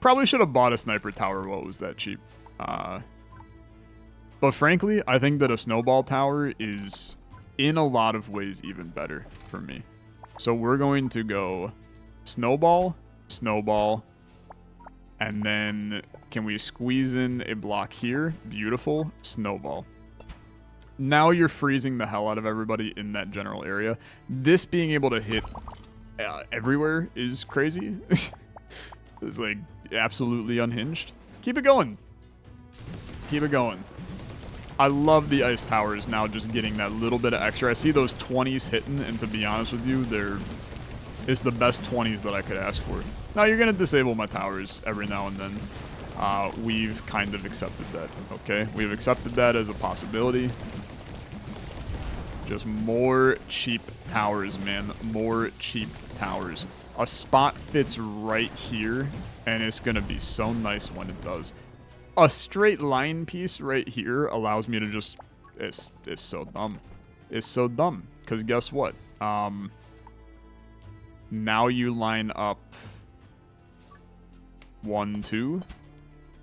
Probably should have bought a sniper tower while it was that cheap. But frankly, I think that a snowball tower is, in a lot of ways, even better for me. So we're going to go snowball, snowball, and then can we squeeze in a block here? Beautiful. Snowball. Now you're freezing the hell out of everybody in that general area. This being able to hit everywhere is crazy. It's like absolutely unhinged. Keep it going. Keep it going. I love the ice towers now just getting that little bit of extra. I see those 20s hitting, and to be honest with you, it's the best 20s that I could ask for. Now, you're going to disable my towers every now and then. We've kind of accepted that, okay? We've accepted that as a possibility. Just more cheap towers, man. More cheap towers. A spot fits right here, and it's going to be so nice when it does. A straight line piece right here allows me to just... It's so dumb. It's so dumb. Because guess what? Now you line up 1, 2.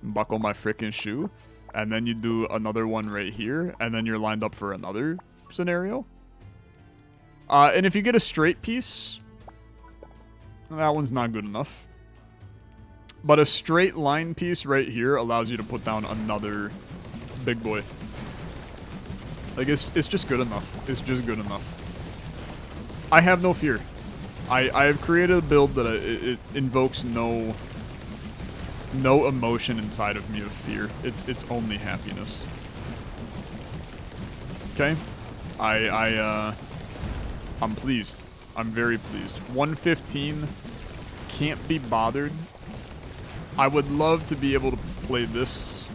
Buckle my frickin' shoe. And then you do another one right here. And then you're lined up for another scenario. And if you get a straight piece... That one's not good enough. But a straight line piece right here allows you to put down another big boy. Like, it's just good enough. It's just good enough. I have no fear. I have created a build that it invokes no emotion inside of me of fear. It's only happiness. Okay? I'm pleased. I'm very pleased. 115. Can't be bothered. I would love to be able to play this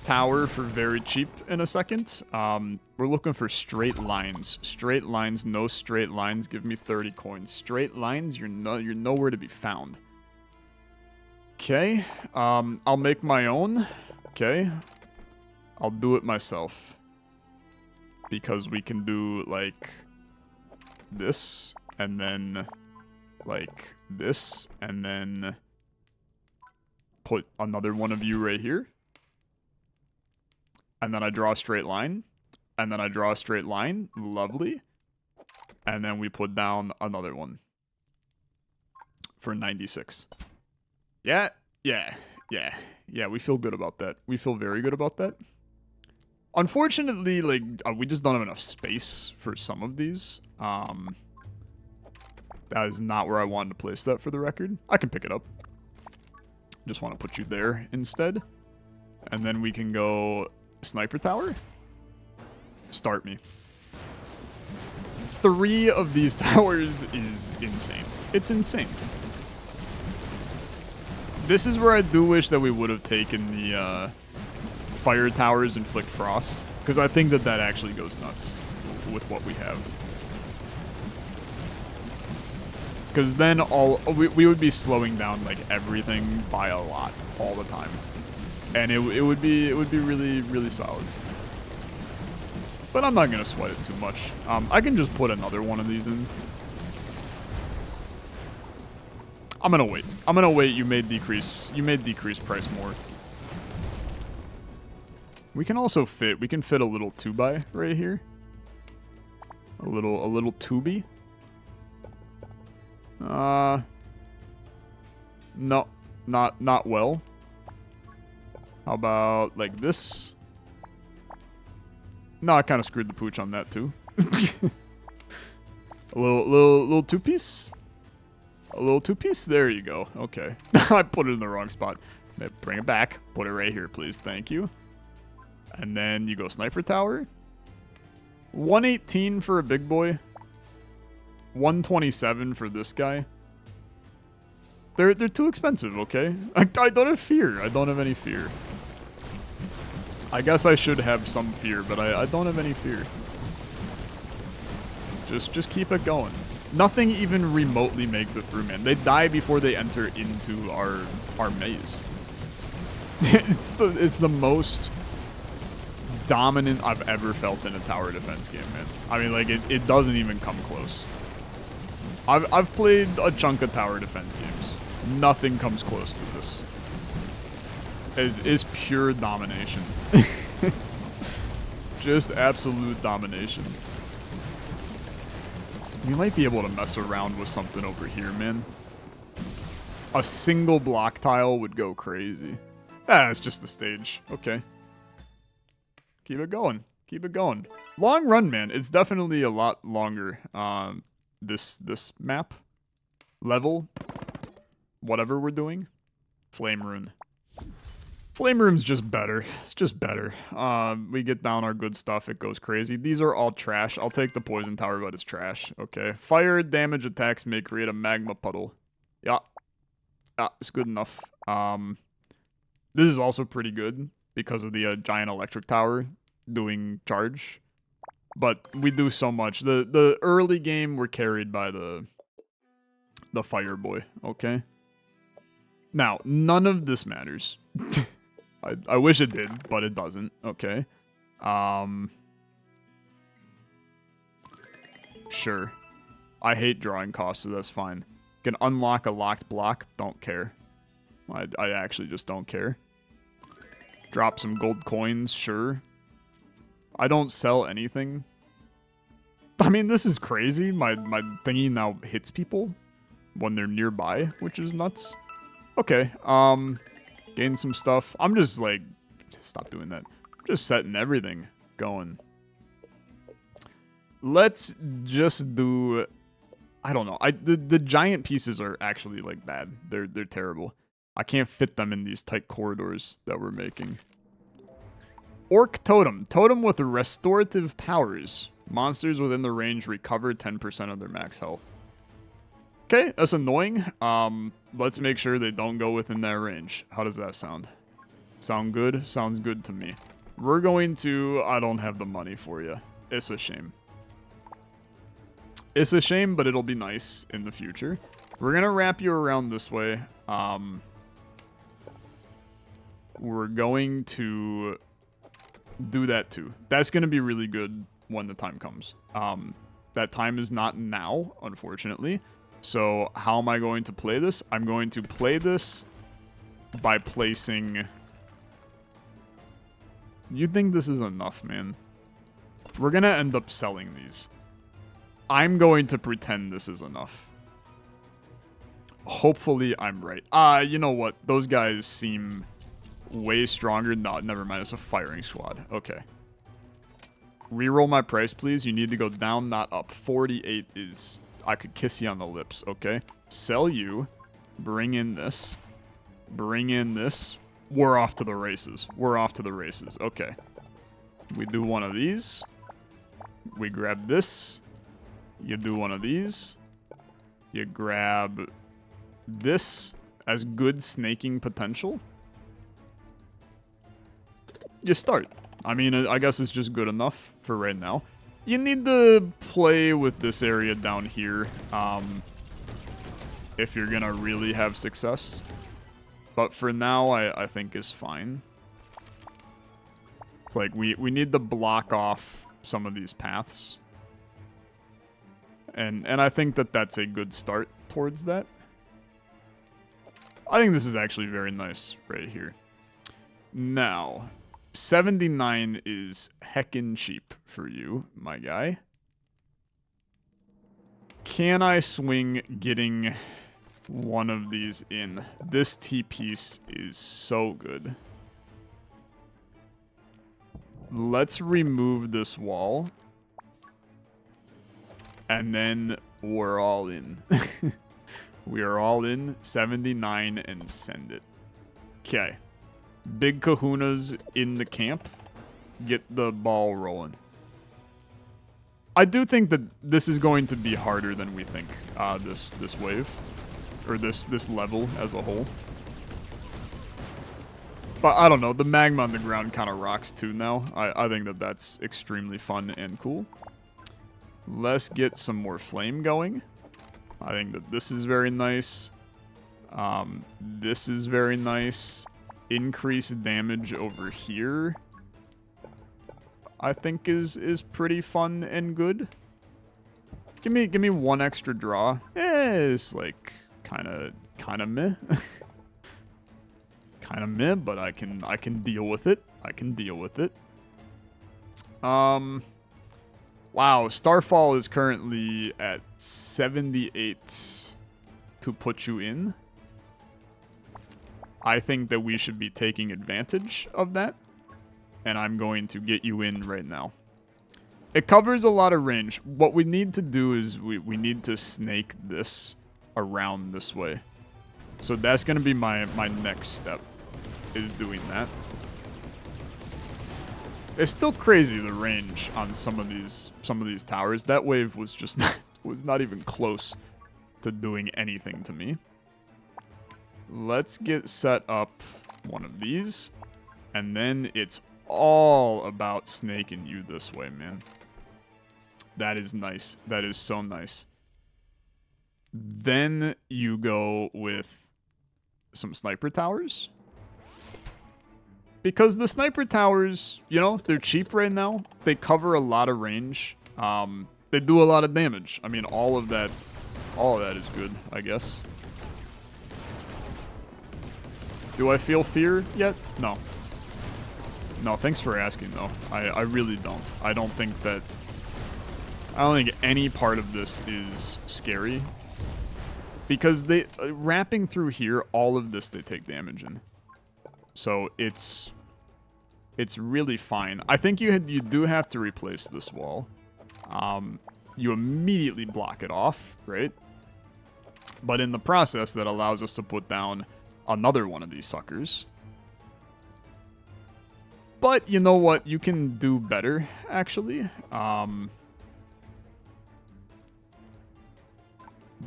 tower for very cheap in a second. We're looking for straight lines. Straight lines, no straight lines. Give me 30 coins. Straight lines, you're nowhere to be found. Okay. I'll make my own. Okay. I'll do it myself. Because we can do, like, this, and then, like, this, and then... put another one of you right here. And then I draw a straight line. And then I draw a straight line. Lovely. And then we put down another one. For 96. Yeah. We feel good about that. We feel very good about that. Unfortunately, like, we just don't have enough space for some of these. That is not where I wanted to place that, for the record. I can pick it up. Just want to put you there instead. And then we can go sniper tower. Start me. 3 of these towers is insane. It's insane. This is where I do wish that we would have taken the fire towers and inflict frost. Because I think that actually goes nuts with what we have. Because then we would be slowing down like everything by a lot all the time, and it would be really, really solid. But I'm not gonna sweat it too much. I can just put another one of these in. I'm gonna wait. You made decrease price more. We can also fit. We can fit a little 2x right here. A little 2B. No, not well. How about like this? No, I kind of screwed the pooch on that too. A little two-piece? A little two-piece? There you go. Okay. I put it in the wrong spot. Bring it back. Put it right here, please. Thank you. And then you go sniper tower. 118 for a big boy. 127 for this guy. They're too expensive, okay? I don't have fear. I don't have any fear. I guess I should have some fear, but I don't have any fear. Just keep it going. Nothing even remotely makes it through, man. They die before they enter into our maze. It's the most dominant I've ever felt in a tower defense game, man. I mean, like, it doesn't even come close. I've played a chunk of tower defense games. Nothing comes close to this. Is pure domination. Just absolute domination. We might be able to mess around with something over here, man. A single block tile would go crazy. Ah, it's just the stage. Okay. Keep it going. Keep it going. Long run, man. It's definitely a lot longer. This map. Level. Whatever we're doing. Flame Rune. Flame Room's just better. It's just better. We get down our good stuff. It goes crazy. These are all trash. I'll take the poison tower, but it's trash. Okay. Fire damage attacks may create a magma puddle. Yeah. Yeah, it's good enough. This is also pretty good because of the giant electric tower doing charge. But we do so much. The early game we're carried by the fire boy. Okay. Now, none of this matters. I wish it did, but it doesn't. Okay. Sure. I hate drawing costs, so that's fine. Can unlock a locked block. Don't care. I actually just don't care. Drop some gold coins. Sure. I don't sell anything. I mean, this is crazy. My thingy now hits people when they're nearby, which is nuts. Okay. Gain some stuff. I'm just like, stop doing that. I'm just setting everything going. Let's just do, I don't know. The giant pieces are actually like bad. They're terrible. I can't fit them in these tight corridors that we're making. Orc Totem. Totem with restorative powers. Monsters within the range recover 10% of their max health. Okay, that's annoying. Let's make sure they don't go within that range. How does that sound? Sound good? Sounds good to me. We're going to... I don't have the money for you. It's a shame. It's a shame, but it'll be nice in the future. We're going to wrap you around this way. We're going to do that too. That's going to be really good when the time comes. That time is not now, unfortunately. So how am I going to play this? I'm going to play this by placing... You think this is enough, man? We're going to end up selling these. I'm going to pretend this is enough. Hopefully I'm right. You know what? Those guys seem way stronger. No, never mind. It's a firing squad. Okay. Reroll my price, please. You need to go down, not up. 48 is... I could kiss you on the lips, okay? Sell you. Bring in this. Bring in this. We're off to the races. We're off to the races. Okay. We do one of these. We grab this. You do one of these. You grab this as good snaking potential. You start. I mean, I guess it's just good enough for right now. You need to play with this area down here if you're gonna really have success. But for now, I think is fine. It's like we need to block off some of these paths. And I think that that's a good start towards that. I think this is actually very nice right here. Now... 79 is heckin' cheap for you, my guy. Can I swing getting one of these in? This T-piece is so good. Let's remove this wall. And then we're all in. We are all in. 79 and send it. Okay. Big kahunas in the camp. Get the ball rolling. I do think that this is going to be harder than we think, this wave. Or this level as a whole. But I don't know, the magma on the ground kind of rocks too now. I think that that's extremely fun and cool. Let's get some more flame going. I think that this is very nice. This is very nice. Increased damage over here, I think is pretty fun and good. Give me one extra draw. It's like kind of meh. Kind of meh, but I can deal with it. I can deal with it. Wow, Starfall is currently at 78 to put you in. I think that we should be taking advantage of that. And I'm going to get you in right now. It covers a lot of range. What we need to do is we need to snake this around this way. So that's going to be my next step, is doing that. It's still crazy, the range on some of these towers. That wave was just was not even close to doing anything to me. Let's get set up one of these, and then it's all about snaking you this way, man. That is nice. That is so nice. Then you go with some sniper towers. Because the sniper towers, you know, they're cheap right now. They cover a lot of range. They do a lot of damage. I mean, all of that is good, I guess. Do I feel fear yet? No. No, thanks for asking, though. I really don't. I don't think any part of this is scary. Because they, wrapping through here, all of this they take damage in. So it's really fine. I think you do have to replace this wall. You immediately block it off, right? But in the process, that allows us to put down another one of these suckers. But you know what? You can do better, actually.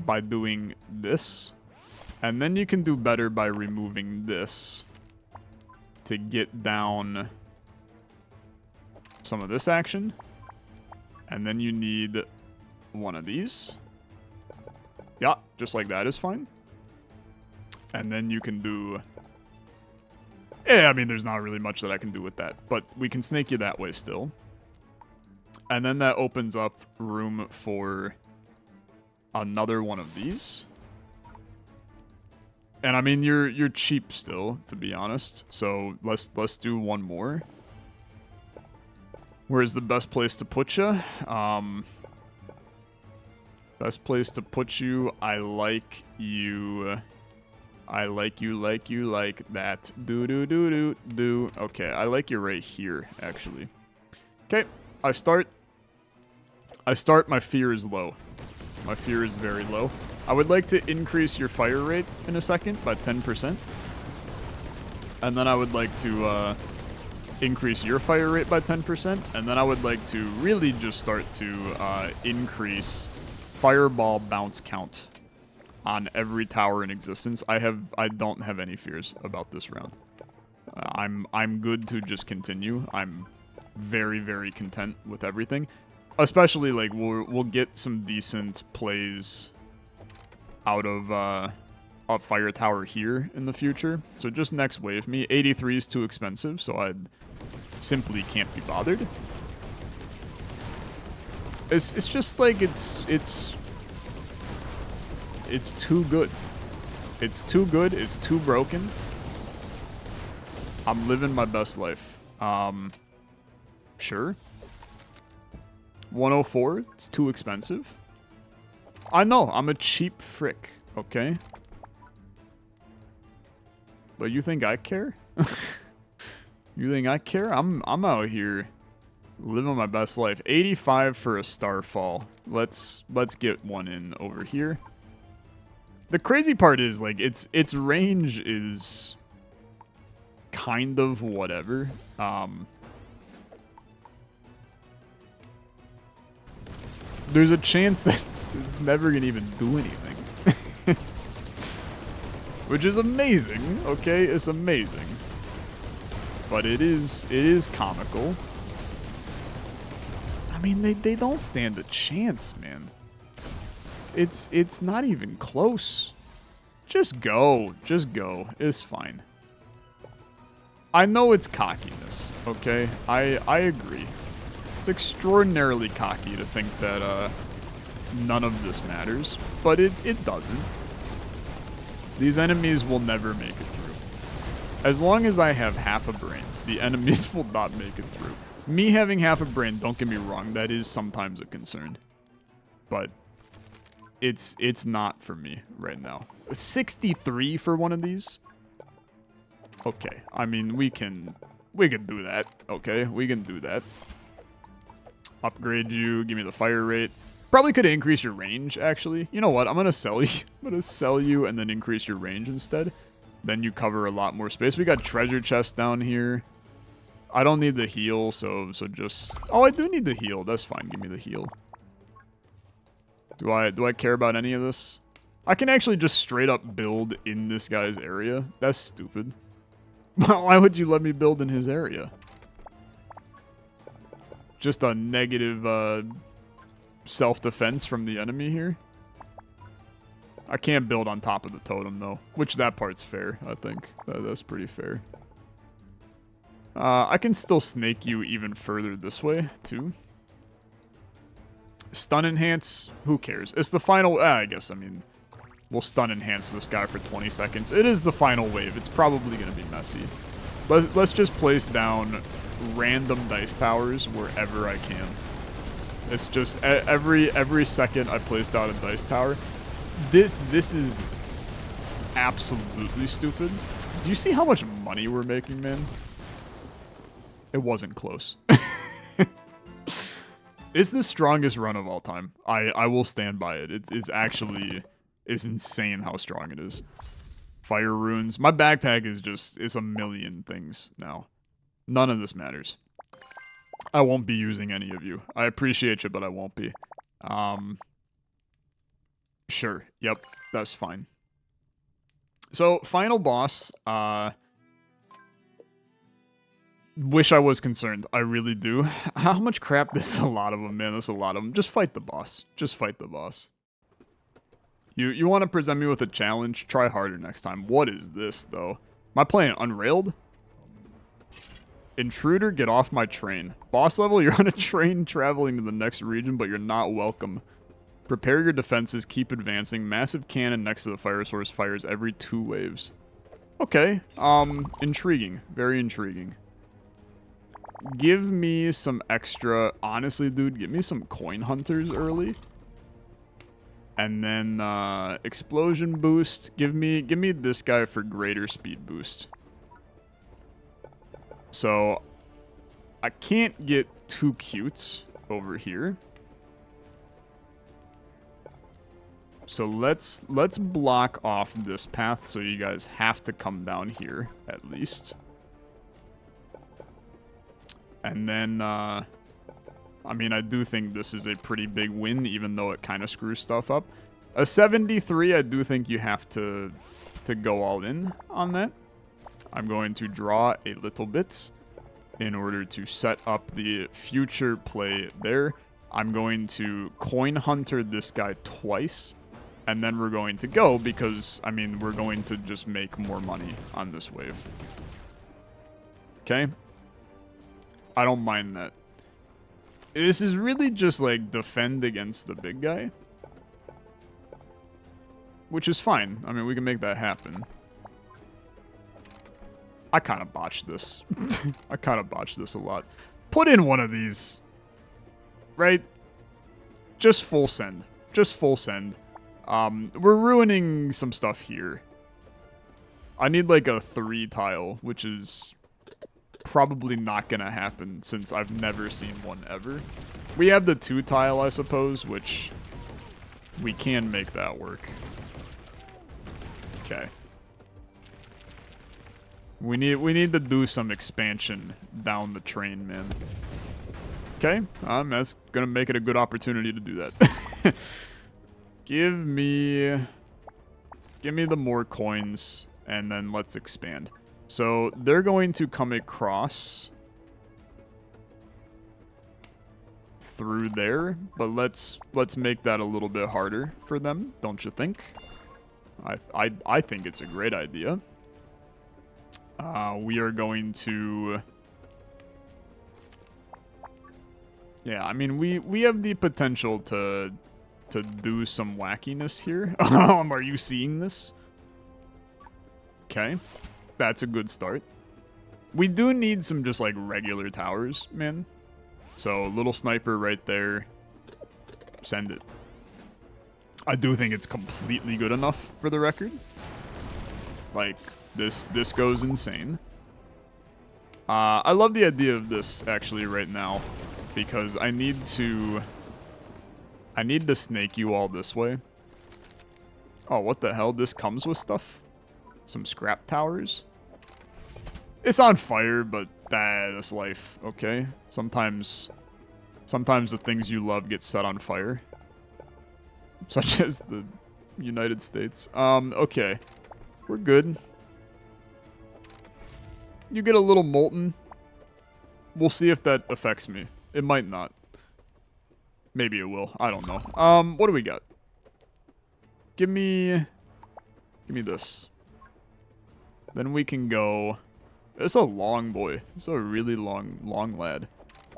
By doing this. And then you can do better by removing this to get down some of this action. And then you need one of these. Yeah, just like that is fine. And then you can do... Yeah, I mean, there's not really much that I can do with that. But we can snake you that way still. And then that opens up room for another one of these. And I mean, you're cheap still, to be honest. So let's do one more. Where's the best place to put you? Best place to put you. I like you. I like you like that. Do. Okay, I like you right here, actually. Okay, I start. My fear is low. My fear is very low. I would like to increase your fire rate in a second by 10%. And then I would like to increase your fire rate by 10%. And then I would like to really just start to increase fireball bounce count on every tower in existence. I don't have any fears about this round. I'm good to just continue. I'm very, very content with everything. Especially, like, we'll get some decent plays out of a fire tower here in the future. So just next wave me. 83 is too expensive, so I simply can't be bothered. It's just like it's too good. It's too good. It's too broken. I'm living my best life. Sure. 104, it's too expensive. I know, I'm a cheap frick, okay? But you think I care? You think I care? I'm out here Living my best life. 85 for a starfall. Let's get one in over here. The crazy part is, like, its range is kind of whatever. There's a chance that it's never gonna even do anything. Which is amazing, okay? It's amazing. But it is comical. I mean, they don't stand a chance, man. It's not even close. Just go. Just go. It's fine. I know it's cockiness, okay? I agree. It's extraordinarily cocky to think that none of this matters, but it doesn't. These enemies will never make it through. As long as I have half a brain, the enemies will not make it through. Me having half a brain, don't get me wrong, that is sometimes a concern. But it's not for me right now. 63 for one of these? Okay, I mean, we can do that, okay? We can do that. Upgrade you, give me the fire rate. Probably could increase your range, actually. You know what? I'm going to sell you. I'm going to sell you and then increase your range instead. Then you cover a lot more space. We got treasure chests down here. I don't need the heal, so just... Oh, I do need the heal. That's fine. Give me the heal. Do I care about any of this? I can actually just straight up build in this guy's area. That's stupid. Why would you let me build in his area? Just a negative self-defense from the enemy here. I can't build on top of the totem, though. Which, that part's fair, I think. That's pretty fair. I can still snake you even further this way, too. Stun enhance, who cares? It's the final, I guess, I mean, we'll stun enhance this guy for 20 seconds. It is the final wave. It's probably going to be messy. But let's just place down random dice towers wherever I can. It's just every second I place down a dice tower. This is absolutely stupid. Do you see how much money we're making, man? It wasn't close. It's the strongest run of all time. I will stand by it. It's actually insane how strong it is. Fire runes. My backpack is a million things now. None of this matters. I won't be using any of you. I appreciate you, but I won't be. Sure. Yep. That's fine. So, final boss. Wish I was concerned. I really do. How much crap? There's a lot of them, man. There's a lot of them. Just fight the boss. Just fight the boss. You want to present me with a challenge? Try harder next time. What is this, though? Am I playing Unrailed? Intruder, get off my train. Boss level, you're on a train traveling to the next region, but you're not welcome. Prepare your defenses, keep advancing. Massive cannon next to the fire source fires every 2 waves. Okay, intriguing. Very intriguing. Give me some extra... Honestly, dude, give me some coin hunters early. And then, explosion boost. Give me this guy for greater speed boost. So, I can't get 2 cutes over here. So let's block off this path so you guys have to come down here, at least. And then, I mean, I do think this is a pretty big win, even though it kind of screws stuff up. A 73, I do think you have to go all in on that. I'm going to draw a little bit in order to set up the future play there. I'm going to coin hunter this guy twice, and then we're going to go because, I mean, we're going to just make more money on this wave. Okay? I don't mind that. This is really just like defend against the big guy. Which is fine. I mean, we can make that happen. I kind of botched this. I kind of botched this a lot. Put in one of these. Right? Just full send. Just full send. We're ruining some stuff here. I need like a 3 tile, which is probably not gonna happen since I've never seen one ever. We have the 2 tile, I suppose, which we can make that work. Okay. We need to do some expansion down the train, man. Okay, that's gonna make it a good opportunity to do that. Give me the more coins, and then let's expand. So they're going to come across through there, but let's make that a little bit harder for them, don't you think? I think it's a great idea. We are going to... Yeah, I mean, we have the potential to do some wackiness here. Are you seeing this? Okay. That's a good start. We do need some just, like, regular towers, man. So, little sniper right there. Send it. I do think it's completely good enough for the record. Like, this goes insane. I love the idea of this, actually, right now. Because I need to snake you all this way. Oh, what the hell? This comes with stuff? Some scrap towers? It's on fire, but that's life, okay? Sometimes the things you love get set on fire. Such as the United States. Okay. We're good. You get a little molten. We'll see if that affects me. It might not. Maybe it will. I don't know. What do we got? Give me this. Then we can go... It's a long boy. It's a really long lad.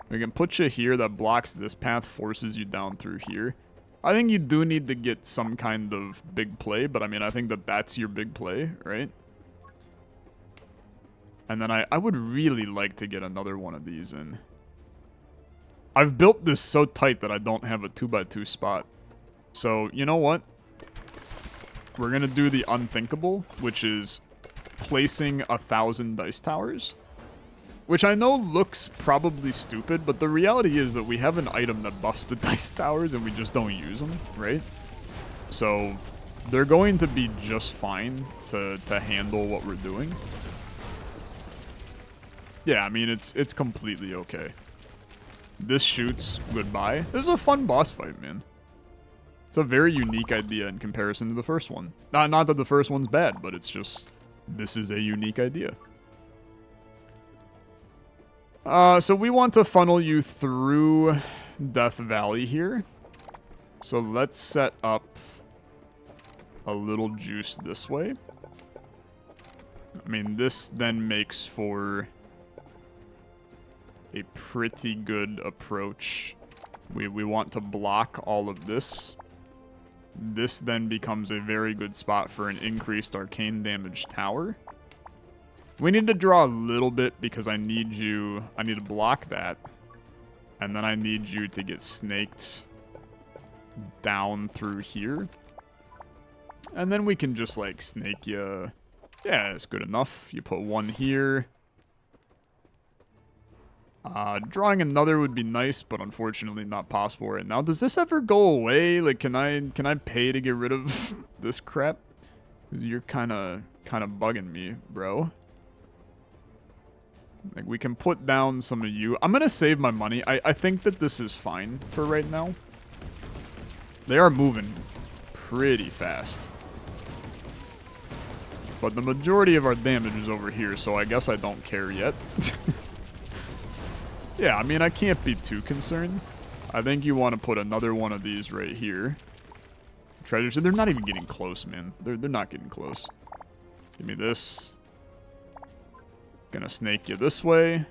We can put you here. That blocks this path, forces you down through here. I think you do need to get some kind of big play, but I mean, I think that that's your big play, right? And then I would really like to get another one of these in. I've built this so tight that I don't have a 2x2 spot. So, you know what? We're going to do the unthinkable, which is placing 1,000 dice towers. Which I know looks probably stupid, but the reality is that we have an item that buffs the dice towers and we just don't use them, right? So, they're going to be just fine to handle what we're doing. Yeah, I mean, it's completely okay. This shoots goodbye. This is a fun boss fight, man. It's a very unique idea in comparison to the first one. Not that the first one's bad, but it's just... This is a unique idea. So we want to funnel you through Death Valley here. So let's set up a little juice this way. I mean, this then makes for a pretty good approach. We want to block all of this. This then becomes a very good spot for an increased arcane damage tower. We need to draw a little bit because I need to block that. And then I need you to get snaked down through here. And then we can just like snake you. Yeah, it's good enough. You put one here. Drawing another would be nice, but unfortunately not possible right now. Does this ever go away? Like, can I pay to get rid of this crap? You're kind of bugging me, bro. Like, we can put down some of you. I'm gonna save my money. I think that this is fine for right now. They are moving pretty fast. But the majority of our damage is over here, so I guess I don't care yet. Yeah, I mean, I can't be too concerned. I think you want to put another one of these right here. Treasures, they're not even getting close, man. They're not getting close. Give me this. Gonna snake you this way.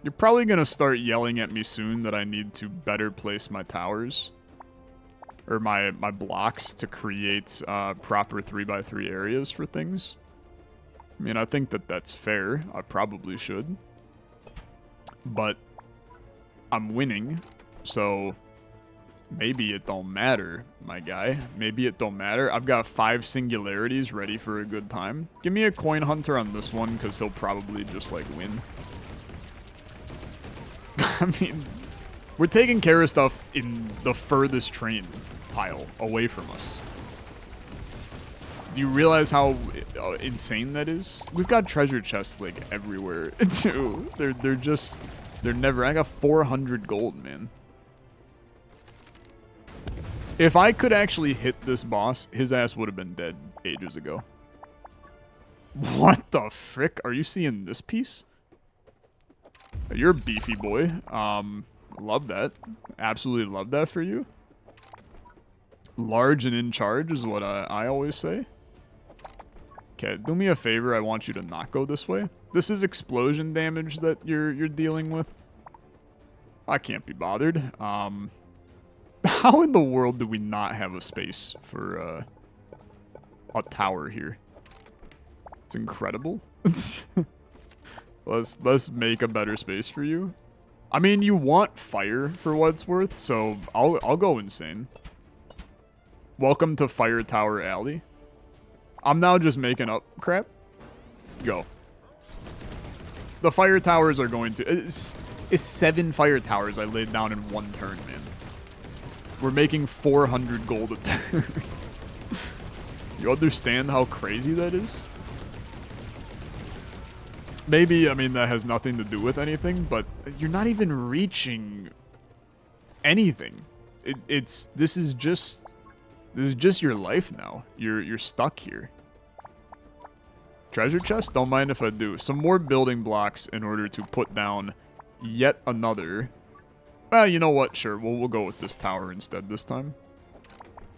You're probably gonna start yelling at me soon that I need to better place my towers. Or my blocks to create proper 3x3 areas for things. I mean, I think that that's fair. I probably should. But I'm winning, so Maybe it don't matter, my guy. Maybe it don't matter. I've got 5 singularities ready for a good time. Give me a coin hunter on this one, because he'll probably just, like, win. I mean, we're taking care of stuff in the furthest train tile away from us. Do you realize how insane that is? We've got treasure chests, like, everywhere, too. They're never... I got 400 gold, man. If I could actually hit this boss, his ass would have been dead ages ago. What the frick? Are you seeing this piece? You're a beefy boy. Love that. Absolutely love that for you. Large and in charge is what I always say. Okay, do me a favor. I want you to not go this way. This is explosion damage that you're dealing with. I can't be bothered. How in the world do we not have a space for a tower here? It's incredible. Let's make a better space for you. I mean, you want fire for what it's worth, so I'll go insane. Welcome to Fire Tower Alley. I'm now just making up crap. Go. The fire towers are going to... It's 7 fire towers I laid down in one turn, man. We're making 400 gold a turn. You understand how crazy that is? Maybe, I mean, that has nothing to do with anything, but you're not even reaching anything. This is just your life now. You're stuck here. Treasure chest? Don't mind if I do. Some more building blocks in order to put down yet another. Well, you know what? Sure, we'll go with this tower instead this time.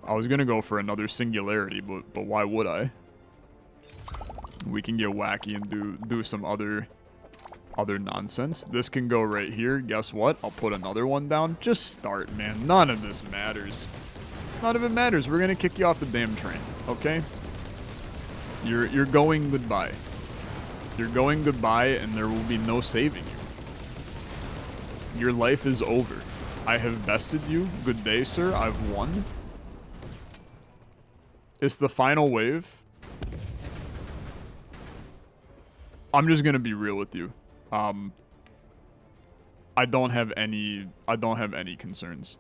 I was gonna go for another singularity, but why would I? We can get wacky and do some other nonsense. This can go right here. Guess what? I'll put another one down. Just start, man. None of this matters. None of it matters. We're gonna kick you off the damn train, okay? You're going goodbye. You're going goodbye, and there will be no saving you. Your life is over. I have bested you. Good day, sir. I've won. It's the final wave. I'm just gonna be real with you. I don't have any concerns.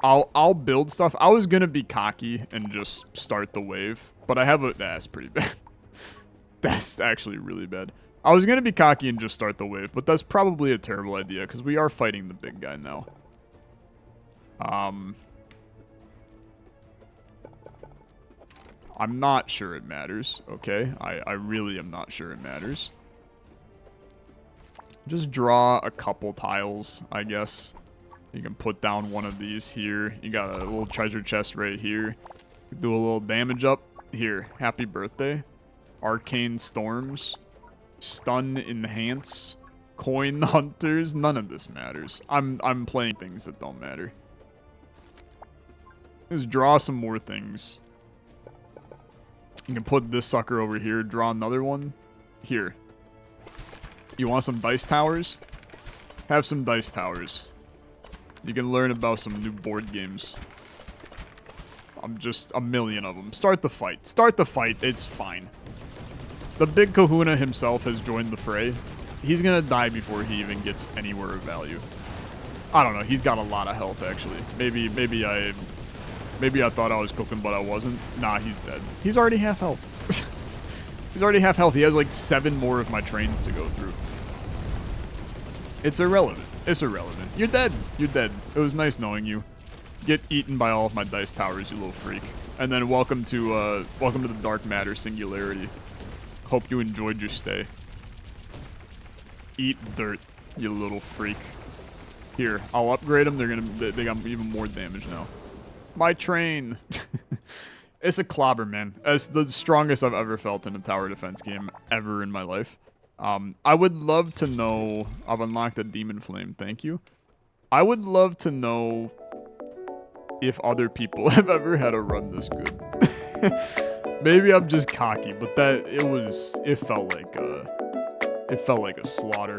I'll build stuff. I was gonna be cocky and just start the wave, but I have a... That's pretty bad. That's actually really bad. I was gonna be cocky and just start the wave, but that's probably a terrible idea, because we are fighting the big guy now. I'm not sure it matters, okay? I really am not sure it matters. Just draw a couple tiles, I guess. You can put down one of these here. You got a little treasure chest right here. Do a little damage up. Here, happy birthday. Arcane storms. Stun enhance. Coin hunters. None of this matters. I'm playing things that don't matter. Just draw some more things. You can put this sucker over here. Draw another one. Here. You want some dice towers? Have some dice towers. You can learn about some new board games. I'm just a million of them. Start the fight. Start the fight. It's fine. The big kahuna himself has joined the fray. He's gonna die before he even gets anywhere of value. I don't know. He's got a lot of health, actually. Maybe I thought I was cooking, but I wasn't. Nah, he's dead. He's already half health. He's already half health. He has like 7 more of my trains to go through. It's irrelevant. It's irrelevant. You're dead. You're dead. It was nice knowing you. Get eaten by all of my dice towers, you little freak. And then welcome to the dark matter singularity. Hope you enjoyed your stay. Eat dirt, you little freak. Here, I'll upgrade them. They got even more damage now. My train. It's a clobber, man. It's the strongest I've ever felt in a tower defense game ever in my life. I would love to know... I've unlocked a demon flame, thank you. I would love to know if other people have ever had a run this good. Maybe I'm just cocky, but it felt like It felt like a slaughter.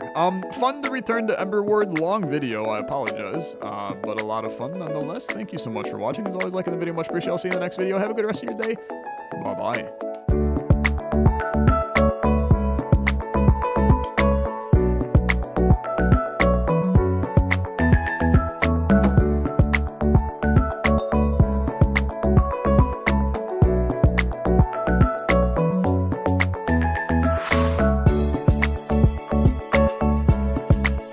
Fun to return to Emberward. Long video, I apologize. But a lot of fun nonetheless. Thank you so much for watching. As always, liking the video, much appreciated. I'll see you in the next video. Have a good rest of your day. Bye-bye.